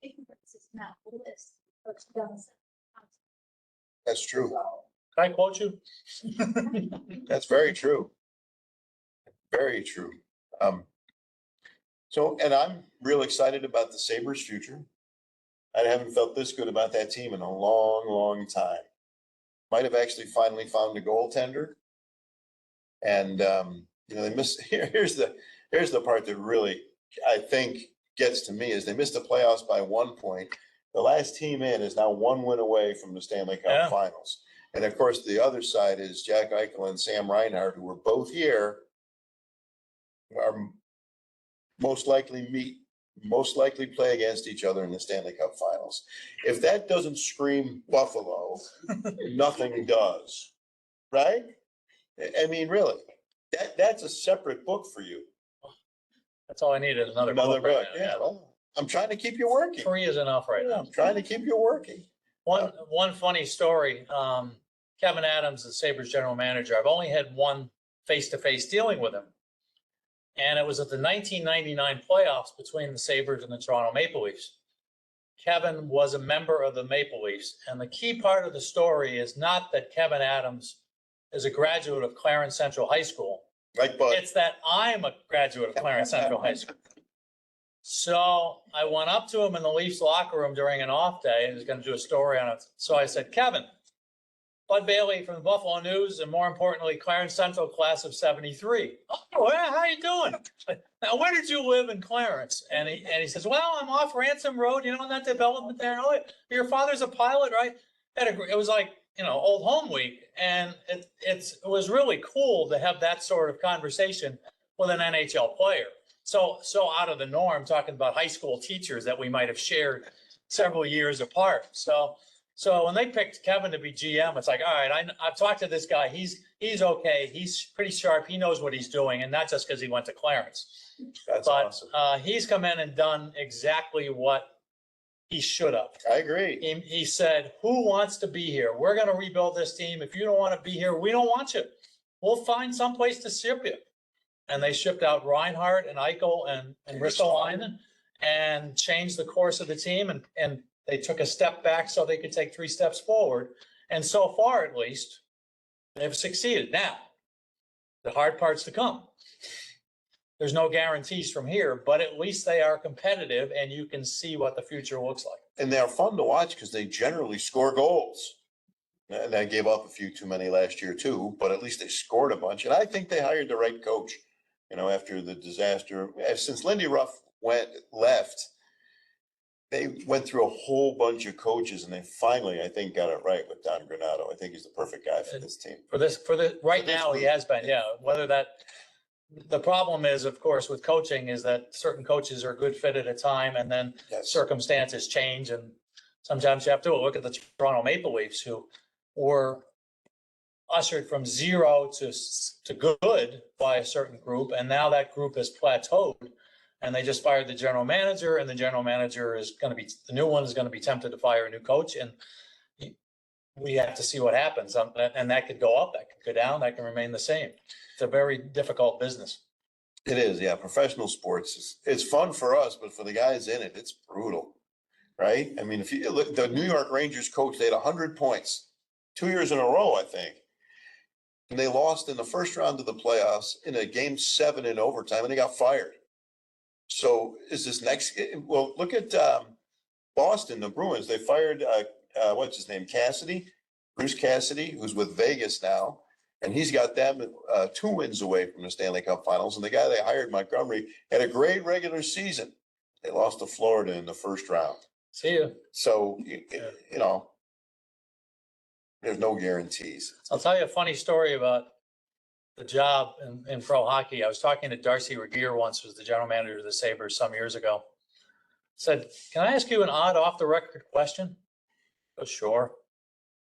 ignorance is not bliss. But she does. that's true. Can I quote you? That's very true. Very true. So, and I'm real excited about the Sabres' future. I haven't felt this good about that team in a long, long time. Might have actually finally found a goaltender. And, they missed, here's the part that really, I think, gets to me, is they missed the playoffs by 1 point. The last team in is now 1 win away from the Stanley Cup Yeah. Finals. And of course, the other side is Jack Eichel and Sam Reinhart, who were both here, are most likely most likely play against each other in the Stanley Cup Finals. If that doesn't scream Buffalo, nothing does, right? I mean, really, that's a separate book for you. That's all I need is another Another book right book, now. yeah. Well, I'm trying to keep you working. 3 is enough right Yeah, now. I'm trying to keep you working. One funny story, Kevin Adams, the Sabres general manager, I've only had one face-to-face dealing with him. And it was at the 1999 playoffs between the Sabres and the Toronto Maple Leafs. Kevin was a member of the Maple Leafs. And the key part of the story is not that Kevin Adams is a graduate of Clarence Central High School. Like, but It's that I'm a graduate of Clarence Central High School. So I went up to him in the Leafs locker room during an off day and was going to do a story on it. So I said, Kevin, Bud Bailey from the Buffalo News, and more importantly, Clarence Central class of 73. Oh, yeah, how you doing? Now, where did you live in Clarence? And he says, well, I'm off Ransom Road, you know, in that development there. Oh, your father's a pilot, right? It was like, you know, old home week. And it was really cool to have that sort of conversation with an NHL player. So out of the norm, talking about high school teachers that we might have shared several years apart. So when they picked Kevin to be GM, it's like, all right, I've talked to this guy. He's okay. He's pretty sharp. He knows what he's doing, and not just because he went to Clarence. that's But awesome. he's come in and done exactly what he should have. I agree. He said, who wants to be here? We're going to rebuild this team. If you don't want to be here, we don't want you. We'll find someplace to ship you. And they shipped out Reinhardt and Eichel and Ristolainen and changed the course of the team. And they took a step back so they could take 3 steps forward. And so far, at least, they've succeeded. Now, the hard part's to come. There's no guarantees from here, but at least they are competitive and you can see what the future looks like. And they're fun to watch because they generally score goals. And they gave up a few too many last year too, but at least they scored a bunch. And I think they hired the right coach, you know, after the disaster. Since Lindy Ruff left, they went through a whole bunch of coaches and they finally, I think, got it right with Don Granato. I think he's the perfect guy for this team. Right now, he has been, yeah. The problem is, of course, with coaching is that certain coaches are a good fit at a time and then Yes. circumstances change. And sometimes you have to look at the Toronto Maple Leafs, who were ushered from 0 to good by a certain group. And now that group has plateaued. And they just fired the general manager, and the general manager the new one is going to be tempted to fire a new coach. And we have to see what happens. And that could go up, that could go down, that can remain the same. It's a very difficult business. It is, yeah. Professional sports, it's fun for us, but for the guys in it, it's brutal, right? I mean, if you look, the New York Rangers coach, they had 100 points 2 years in a row, I think. And they lost in the first round of the playoffs in a game 7 in overtime, and they got fired. So is this next? Well, look at Boston, the Bruins. They fired what's his name, Bruce Cassidy, who's with Vegas now, and he's got them 2 wins away from the Stanley Cup Finals. And the guy they hired, Montgomery, had a great regular season. They lost to Florida in the first round. See you. So you know, there's no guarantees. I'll tell you a funny story about the job in pro hockey. I was talking to Darcy Regier once, who's the general manager of the Sabres some years ago. Said, can I ask you an odd off the record question? Oh, sure.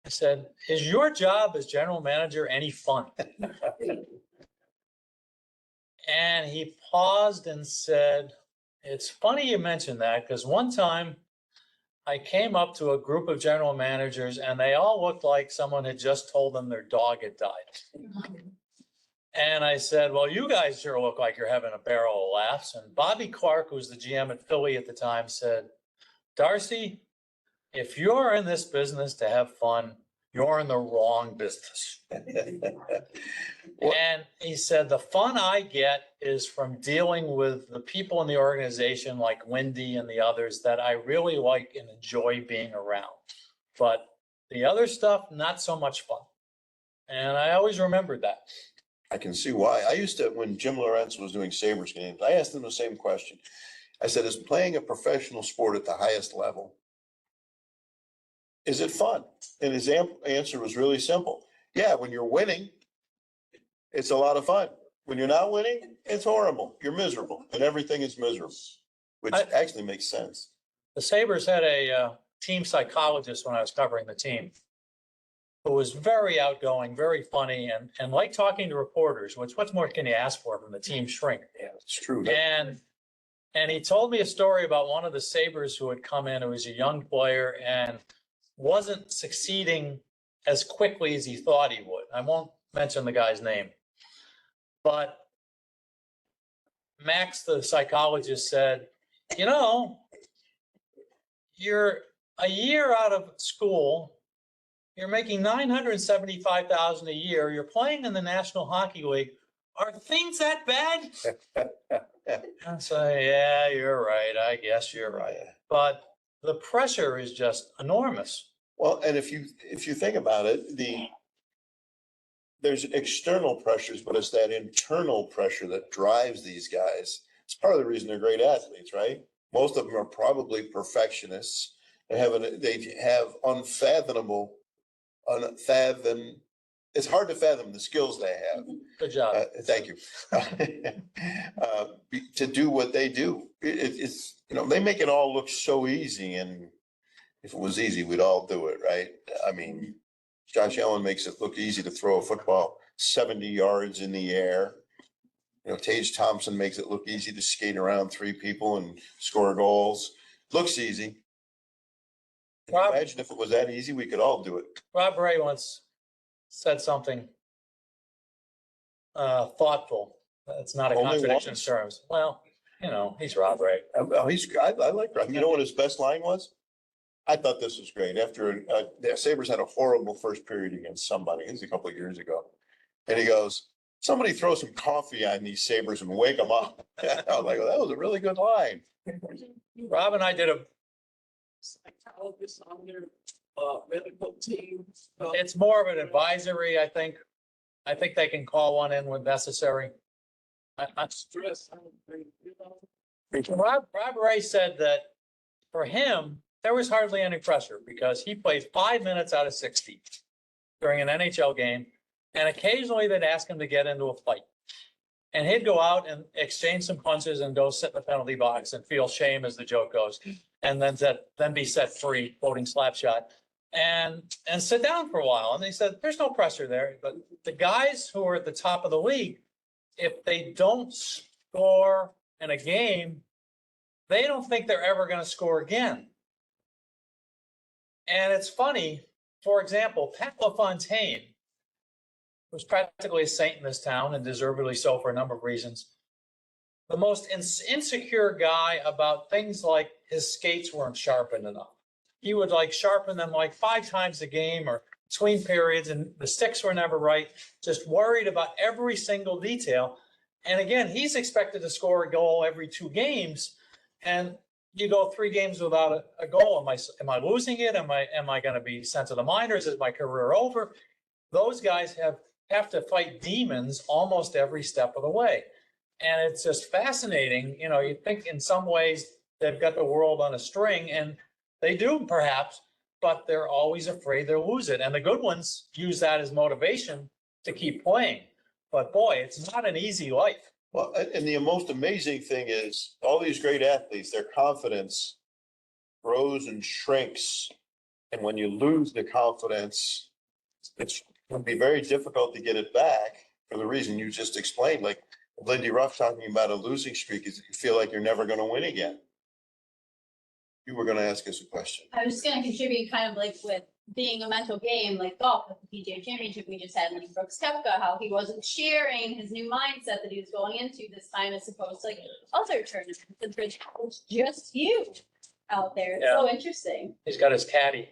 I said, is your job as general manager any fun? And he paused and said, it's funny you mentioned that, because one time I came up to a group of general managers and they all looked like someone had just told them their dog had died. And I said, well, you guys sure look like you're having a barrel of laughs. And Bobby Clark, who was the GM at Philly at the time, said, Darcy, if you're in this business to have fun, you're in the wrong business. And he said, the fun I get is from dealing with the people in the organization like Wendy and the others that I really like and enjoy being around. But the other stuff, not so much fun. And I always remembered that. I can see why. I used to, when Jim Lawrence was doing Sabres games, I asked him the same question. I said, is playing a professional sport at the highest level, is it fun? And his answer was really simple. Yeah, when you're winning, it's a lot of fun. When you're not winning, it's horrible. You're miserable and everything is miserable. which I- actually makes sense. The Sabres had a team psychologist when I was covering the team, who was very outgoing, very funny, and liked talking to reporters, which what more can you ask for from the team shrink? Yeah, it's true. And he told me a story about one of the Sabres who had come in, who was a young player and wasn't succeeding as quickly as he thought he would. I won't mention the guy's name. But Max, the psychologist, said, you know, you're a year out of school, you're making $975,000 a year, you're playing in the National Hockey League. Are things that bad? I say, yeah, you're right. I guess you're right. But the pressure is just enormous. Well, and if you think about it, there's external pressures, but it's that internal pressure that drives these guys. It's part of the reason they're great athletes, right? Most of them are probably perfectionists. They have it's hard to fathom the skills they have. Good job. Thank you. To do what they do. It's, they make it all look so easy, and if it was easy, we'd all do it, right? I mean, Josh Allen makes it look easy to throw a football 70 yards in the air. Tage Thompson makes it look easy to skate around 3 people and score goals. Looks easy. Imagine if it was that easy, we could all do it. Rob Ray once said something thoughtful. It's not a Only contradiction in once? terms. Well, he's Rob Ray. I like Rob. You know what his best line was? I thought this was great. After the Sabres had a horrible first period against somebody, it was a couple of years ago. And he goes, somebody throw some coffee on these Sabres and wake them up. I was like, well, that was a really good line. Rob and I did Psychologist on their medical team. it's more of an advisory, I think. I think they can call one in when necessary. Stress. I don't think, Rob Ray said that for him, there was hardly any pressure because he played 5 minutes out of 60 during an NHL game. And occasionally they'd ask him to get into a fight. And he'd go out and exchange some punches and go sit in the penalty box and feel shame, as the joke goes. And then be set free, quoting Slapshot, and sit down for a while. And they said, there's no pressure there. But the guys who are at the top of the league, if they don't score in a game, they don't think they're ever going to score again. And it's funny, for example, Pat LaFontaine was practically a saint in this town, and deservedly so for a number of reasons. The most insecure guy about things like his skates weren't sharpened enough. He would sharpen them 5 times a game or between periods, and the sticks were never right, just worried about every single detail. And again, he's expected to score a goal every 2 games, and you go 3 games without a goal. Am I losing it? Am I going to be sent to the minors? Is my career over? Those guys have to fight demons almost every step of the way. And it's just fascinating. You think in some ways they've got the world on a string, and they do perhaps, but they're always afraid they'll lose it. And the good ones use that as motivation to keep playing. But boy, it's not an easy life. Well, and the most amazing thing is all these great athletes, their confidence grows and shrinks. And when you lose the confidence, it can be very difficult to get it back for the reason you just explained. Like Lindy Ruff talking about a losing streak is you feel like you're never going to win again. You were going to ask us a question. I was just gonna contribute kind of with being a mental game, like golf with the PGA Championship we just had, like Brooks Koepka, how he wasn't sharing his new mindset that he was going into this time as opposed to other tournaments. The bridge was just you out there. It's so interesting. He's got his caddy.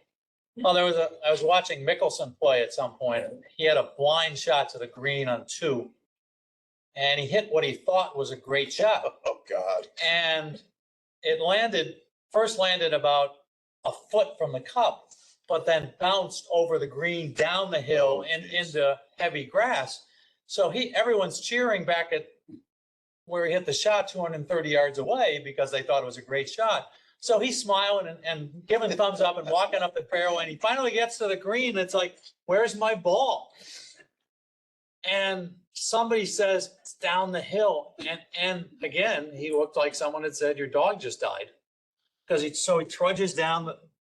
Well, I was watching Mickelson play at some point. He had a blind shot to the green on 2, and he hit what he thought was a great shot. Oh, God. And it first landed about a foot from the cup, but then bounced over the green, down the hill, and into heavy grass. So everyone's cheering back at where he hit the shot 230 yards away because they thought it was a great shot. So he's smiling and giving thumbs up and walking up the fairway, and he finally gets to the green. It's like, where's my ball? And somebody says it's down the hill, and again, he looked like someone had said, your dog just died. Because he trudges down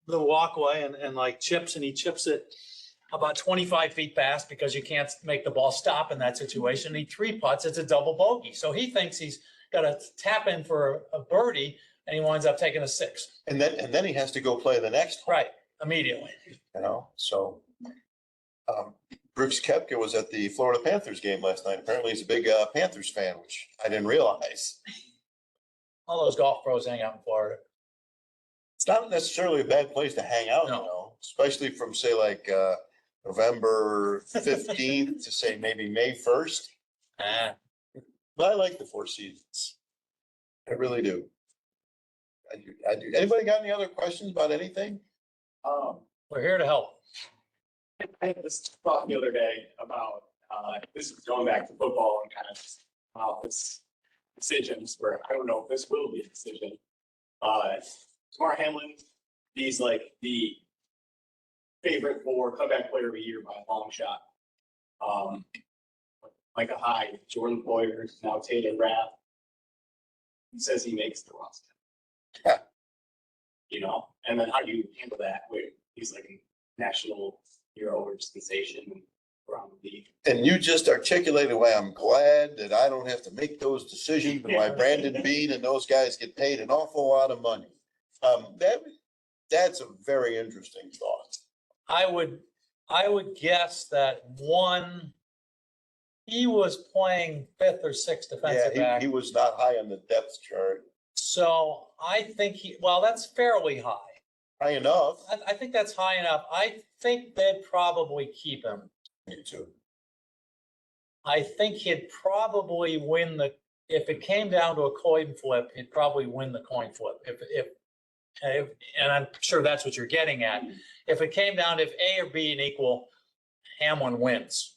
the walkway and like chips, and he chips it about 25 feet past because you can't make the ball stop in that situation. He three putts, it's a double bogey. So he thinks he's got to tap in for a birdie, and he winds up taking a 6. And then he has to go play the next one, Right, immediately. you know, so. Brooks Koepka was at the Florida Panthers game last night. Apparently he's a big Panthers fan, which I didn't realize. All those golf pros hang out in Florida. It's not necessarily a bad place to hang out, you No. know, especially from say like November 15th to say maybe May 1st. Ah, But I like the Four Seasons. I really do. I do. Anybody got any other questions about anything? we're here to help. I had this thought the other day about, this is going back to football and kind of about this decisions where I don't know if this will be a decision. Tamar Hamlin, he's like the favorite for comeback player of the year by a long shot. Micah Hyde, Jordan Poyer, now Taylor Rapp. He says he makes the roster. Yeah. You know, and then how do you handle that? Where he's like a national hero or sensation around the league. And you just articulated why I'm glad that I don't have to make those decisions, and why Brandon Bean and those guys get paid an awful lot of money. That's a very interesting thought. I would guess that he was playing 5th or 6th defensive Yeah, back. he was not high on the depth chart. So I think that's fairly high. High enough. I think that's high enough. I think they'd probably keep him. Me too. I think he'd probably win if it came down to a coin flip, he'd probably win the coin flip. And I'm sure that's what you're getting at. If it came down to if A or B and equal, Hamlin wins.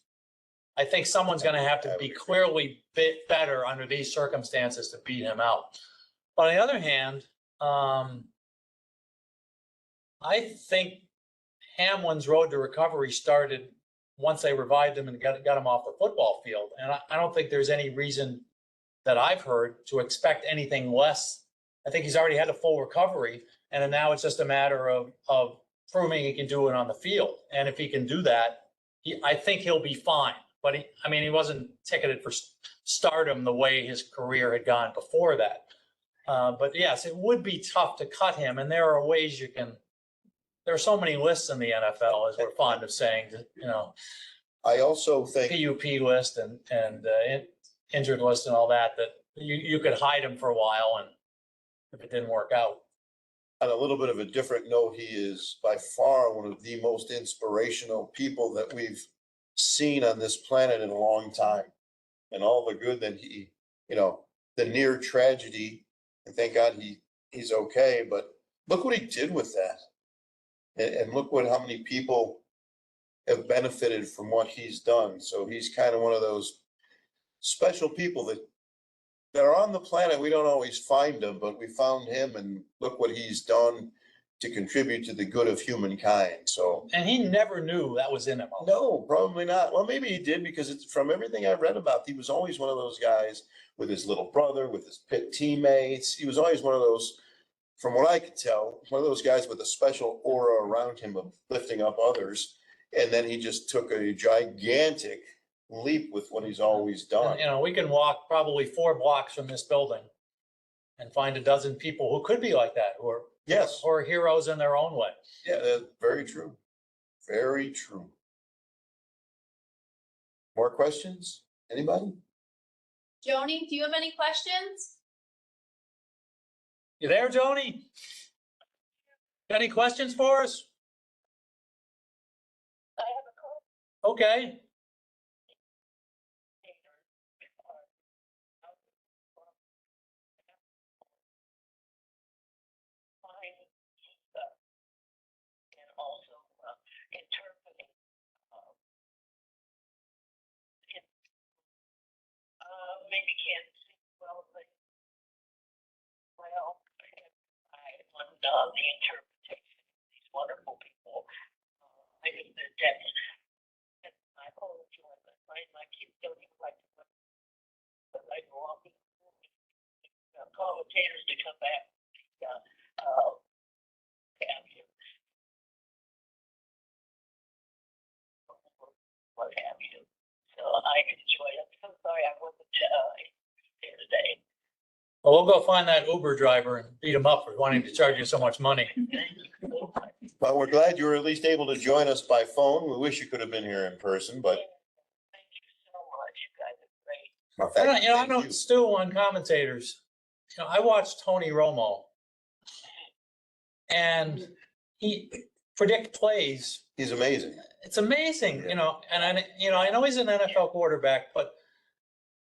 I think someone's going to have to be clearly better under these circumstances to beat him out. But on the other hand, I think Hamlin's road to recovery started once they revived him and got him off the football field. And I don't think there's any reason that I've heard to expect anything less. I think he's already had a full recovery, and then now it's just a matter of proving he can do it on the field. And if he can do that, I think he'll be fine. But he wasn't ticketed for stardom the way his career had gone before that. But yes, it would be tough to cut him, and there are ways you can. There are so many lists in the NFL, as we're fond of saying, I also think, PUP list and injured list and all that you could hide him for a while, and if it didn't work out. on a little bit of a different note, he is by far one of the most inspirational people that we've seen on this planet in a long time. And all the good that the near tragedy, and thank God he's okay, but look what he did with that. And look how many people have benefited from what he's done. So he's kind of one of those special people that are on the planet. We don't always find them, but we found him, and look what he's done to contribute to the good of humankind. So. And he never knew that was in him. No, probably not. Well, maybe he did, because it's from everything I've read about. He was always one of those guys with his little brother, with his pit teammates. He was always one of those, from what I could tell, one of those guys with a special aura around him of lifting up others. And then he just took a gigantic leap with what he's always done. We can walk probably 4 blocks from this building and find a dozen people who could be like that, Yes. who are heroes in their own way. Yeah, that's very true. Very true. More questions? Anybody? Joni, do you have any questions? You there, Joni? Got any questions for us? Okay. And also interpreting maybe can't see well, but on the interpretation of these wonderful people. I think that I hold you, I keep feeling like I go up and commentators to come back. Have you. What have you. So I enjoy it. I'm so sorry I wasn't here today. Well, we'll go find that Uber driver and beat him up for wanting to charge you so much money. But we're glad you were at least able to join us by phone. We wish you could have been here in person, but. Thank you so much. You guys are great. I Thank know you. Stu on commentators. I watched Tony Romo. And he predict plays. He's amazing. It's amazing, and I know he's an NFL quarterback, but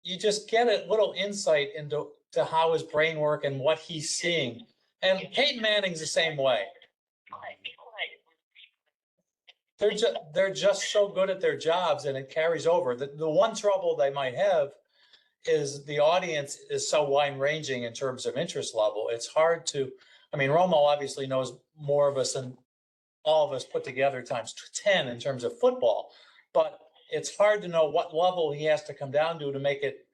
you just get a little insight into how his brain work and what he's seeing. And Peyton Manning's the same way. They're just so good at their jobs, and it carries over. The one trouble they might have is the audience is so wide ranging in terms of interest level. It's hard to, Romo obviously knows more of us than all of us put together times 10 in terms of football, but it's hard to know what level he has to come down to make it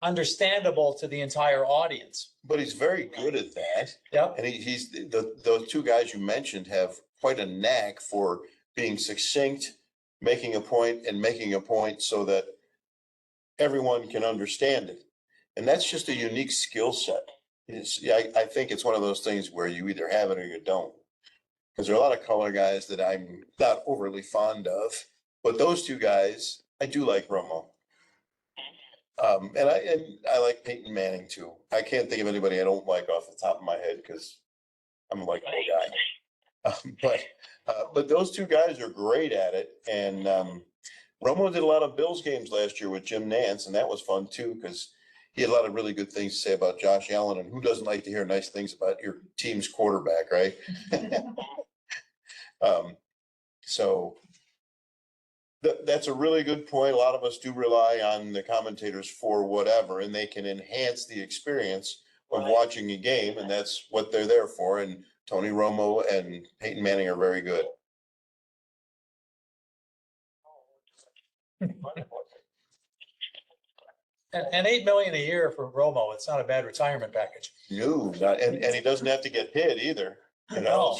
understandable to the entire audience. But he's very good at that. Yep. And those two guys you mentioned have quite a knack for being succinct, making a point so that everyone can understand it. And that's just a unique skill set. I think it's one of those things where you either have it or you don't. Because there are a lot of color guys that I'm not overly fond of, but those two guys, I do like Romo. And I like Peyton Manning too. I can't think of anybody I don't like off the top of my head because I'm a likable guy. But those two guys are great at it. And Romo did a lot of Bills games last year with Jim Nantz, and that was fun too because he had a lot of really good things to say about Josh Allen. And who doesn't like to hear nice things about your team's quarterback, right? So that's a really good point. A lot of us do rely on the commentators for whatever, and they can enhance the experience of watching a game, and that's what they're there for. And Tony Romo and Peyton Manning are very good. And $8 million a year for Romo, it's not a bad retirement package. No, and he doesn't have to get hit either. No,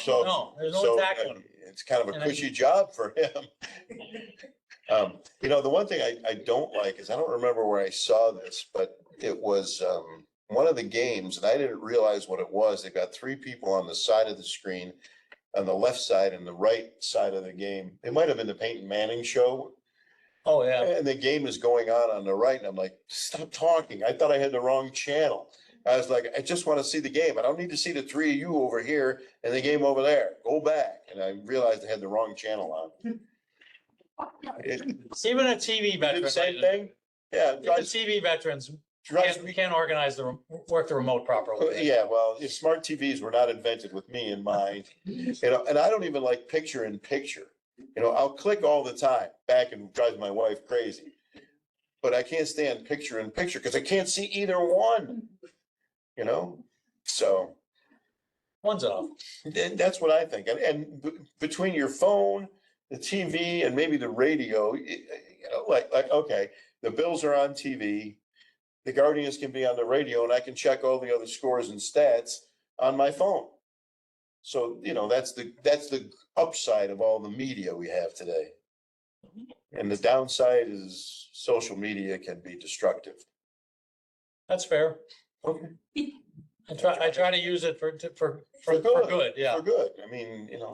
there's no tackling. It's kind of a cushy job for him. The one thing I don't like is I don't remember where I saw this, but it was one of the games, and I didn't realize what it was. They got three people on the side of the screen, on the left side and the right side of the game. It might have been the Peyton Manning show. Oh, yeah. And the game is going on the right, and I'm like, stop talking. I thought I had the wrong channel. I was like, I just want to see the game. I don't need to see the three of you over here and the game over there. Go back. And I realized I had the wrong channel on. Even a TV veteran. The same thing? Yeah. Even TV veterans can't organize work the remote properly. Yeah, well, if smart TVs were not invented with me in mind, and I don't even like picture in picture. I'll click all the time back and drives my wife crazy. But I can't stand picture in picture because I can't see either one. So. One's enough. That's what I think. And between your phone, the TV, and maybe the radio, okay, the Bills are on TV. The Guardians can be on the radio, and I can check all the other scores and stats on my phone. So, that's the upside of all the media we have today. And the downside is social media can be destructive. That's fair. Okay. I try to use it for good. Yeah. For good.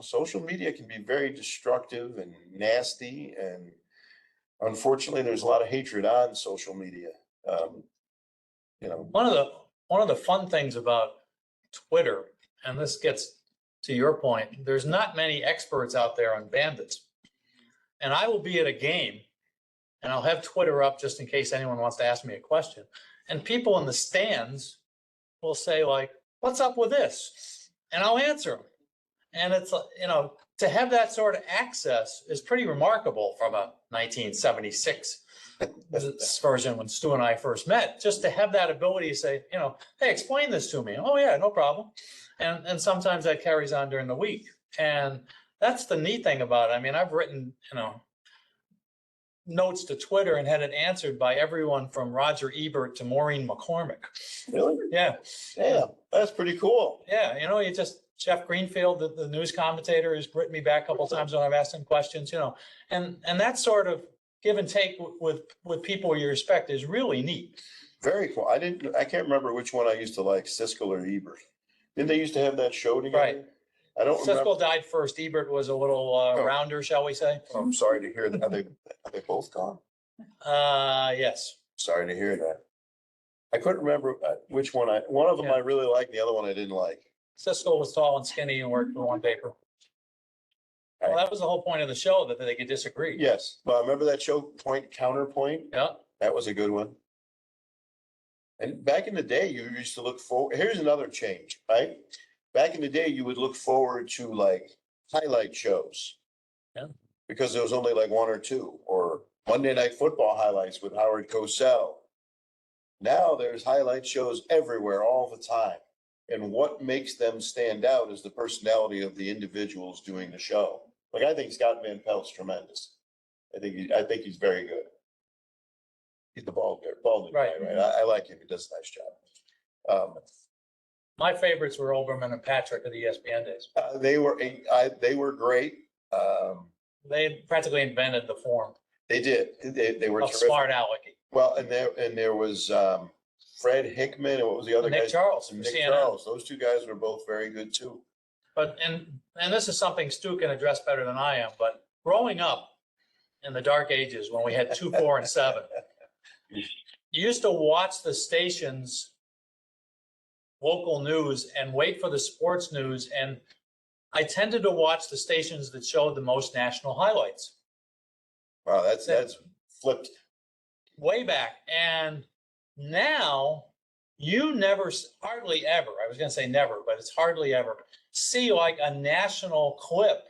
Social media can be very destructive and nasty, and unfortunately, there's a lot of hatred on social media. One of the fun things about Twitter, and this gets to your point, there's not many experts out there on bandits. And I will be at a game, and I'll have Twitter up just in case anyone wants to ask me a question. And people in the stands will say, like, what's up with this? And I'll answer them. And it's, to have that sort of access is pretty remarkable from a 1976 version when Stu and I first met, just to have that ability to say, hey, explain this to me. Oh yeah, no problem. And sometimes that carries on during the week. And that's the neat thing about it. I've written, notes to Twitter and had it answered by everyone from Roger Ebert to Maureen McCormick. Really? Yeah, Yeah, that's pretty cool. yeah, you just, Jeff Greenfield, the news commentator, has written me back a couple times when I've asked him questions, and that sort of give and take with people you respect is really neat. Very cool. I can't remember which one I used to like, Siskel or Ebert. Didn't they used to have that show together? Right. I don't remember. Siskel died first. Ebert was a little rounder, shall we say? I'm sorry to hear that. Are they both gone? Yes. Sorry to hear that. I couldn't remember which one one of them I really liked, the other one I didn't like. Siskel was tall and skinny and worked for one paper. Well, that was the whole point of the show, that they could disagree. Yes, well, remember that show, Point Counterpoint? Yeah. That was a good one. And back in the day, you used to look forward, here's another change, right? Back in the day, you would look forward to like highlight shows. Yeah. Because there was only like one or two, or Monday Night Football highlights with Howard Cosell. Now there's highlight shows everywhere all the time. And what makes them stand out is the personality of the individuals doing the show. Like, I think Scott Van Pelt's tremendous. I think he's very good. He's the bald guy, right? I like him. He does a nice job. My favorites were Oberman and Patrick of the ESPN days. They were great. They practically invented the form They did. They were of terrific. smart alecky. Well, and there was Fred Hickman, and what was the other guy? Nick Charles from Nick CNN. Charles. Those two guys were both very good too. But, and this is something Stu can address better than I am, but growing up in the dark ages when we had 2, 4, and 7, you used to watch the station's local news and wait for the sports news. And I tended to watch the stations that showed the most national highlights. Wow, that's flipped. Way back. And now you hardly ever, I was going to say never, but it's hardly ever, see like a national clip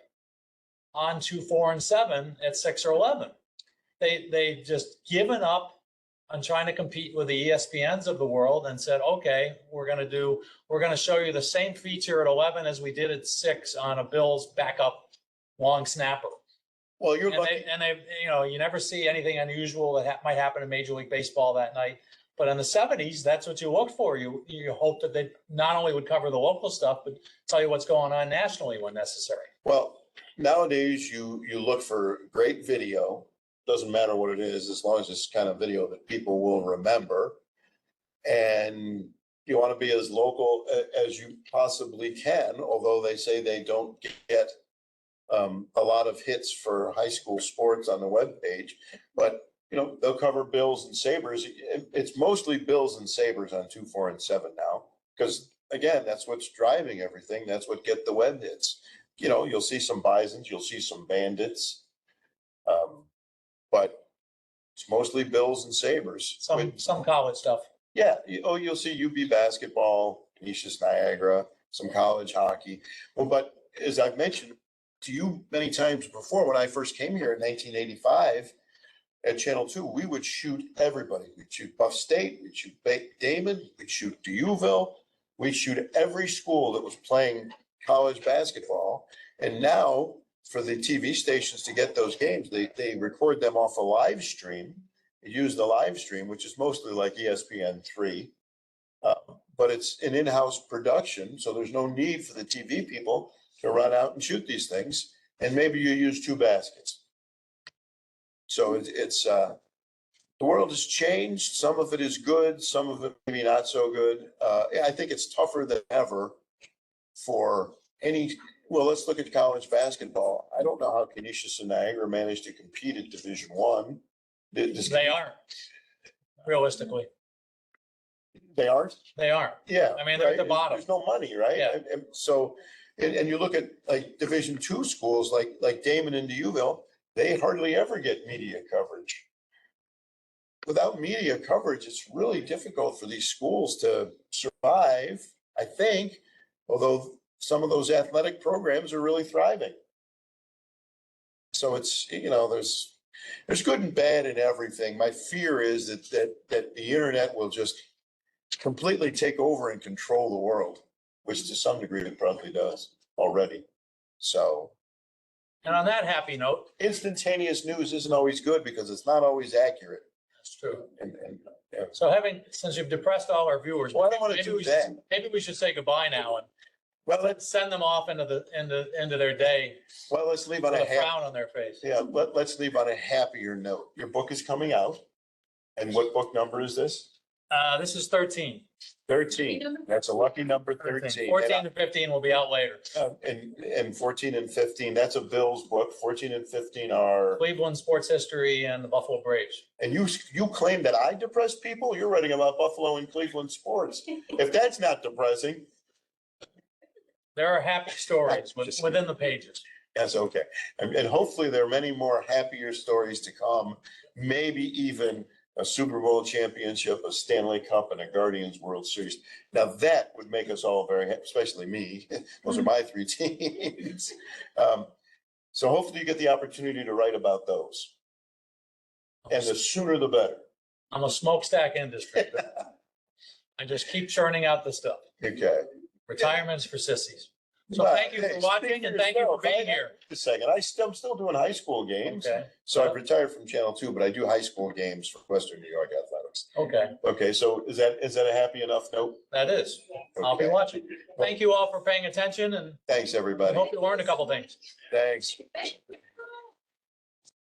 on 2, 4, and 7 at 6 or 11. They just given up on trying to compete with the ESPNs of the world and said, okay, we're going to show you the same feature at 11 as we did at 6 on a Bills backup long snapper. Well, you're And lucky. you never see anything unusual that might happen in Major League Baseball that night. But in the 70s, that's what you looked for. You hoped that they not only would cover the local stuff, but tell you what's going on nationally when necessary. Well, nowadays you look for great video. Doesn't matter what it is, as long as it's kind of video that people will remember. And you want to be as local as you possibly can, although they say they don't get a lot of hits for high school sports on the webpage. But, they'll cover Bills and Sabres. It's mostly Bills and Sabres on 2, 4, and 7 now. Because again, that's what's driving everything. That's what get the web hits. You'll see some Bisons, you'll see some Bandits. But it's mostly Bills and Sabres. Some college stuff. Yeah, you'll see UB basketball, Canisius Niagara, some college hockey. Well, but as I've mentioned to you many times before, when I first came here in 1985 at Channel 2, we would shoot everybody. We'd shoot Buff State, we'd shoot Damon, we'd shoot D'Youville, we'd shoot every school that was playing college basketball. And now for the TV stations to get those games, they record them off a live stream. Use the live stream, which is mostly like ESPN3, but it's an in-house production, so there's no need for the TV people to run out and shoot these things, and maybe you use 2 baskets. So it's the world has changed. Some of it is good, some of it maybe not so good. I think it's tougher than ever for well, let's look at college basketball. I don't know how Canisius and Niagara managed to compete at Division I. They aren't, realistically. They aren't? They aren't. Yeah. I mean, they're at the right? bottom. There's no money, right? Yeah. And so, and you look at like Division II schools like Damon and D'Youville, they hardly ever get media coverage. Without media coverage, it's really difficult for these schools to survive, I think, although some of those athletic programs are really thriving. So it's, there's good and bad in everything. My fear is that the internet will just completely take over and control the world, which to some degree it probably does already. So And on that happy note, Instantaneous news isn't always good because it's not always accurate. that's true. And So since you've depressed all our viewers. Well, I don't wanna maybe do we should- that. Maybe we should say goodbye now and well, let's send them off into their day let's leave on with a a happy, frown on their face. yeah, let's leave on a happier note. Your book is coming out. And what book number is this? This is 13. 13. That's a lucky number, 13. 14 to 15 will be out later. And 14 and 15, that's a Bills book. 14 and 15 are, Cleveland sports history and the Buffalo Braves. and you claim that I depress people? You're writing about Buffalo and Cleveland sports. If that's not depressing, There are happy stories Just- within the pages. that's okay. And hopefully there are many more happier stories to come. Maybe even a Super Bowl championship, a Stanley Cup, and a Guardians World Series. Now that would make us all very happy, especially me. Those are my three teams. So hopefully you get the opportunity to write about those. And the sooner the better. I'm a smokestack industry. I just keep churning out the stuff. Okay. Retirement's for sissies. So Well, thank you hey, for speak watching for and thank you for yourself. being here. A second, I'm still doing high school games. Okay, So I've retired from Channel 2, but I do high school games for Western New York Athletics. okay, Okay, so is that a happy enough note? that is. I'll be Okay. watching. Thank you all for paying attention and Thanks, I everybody. hope you learned a couple things. Thanks. Thank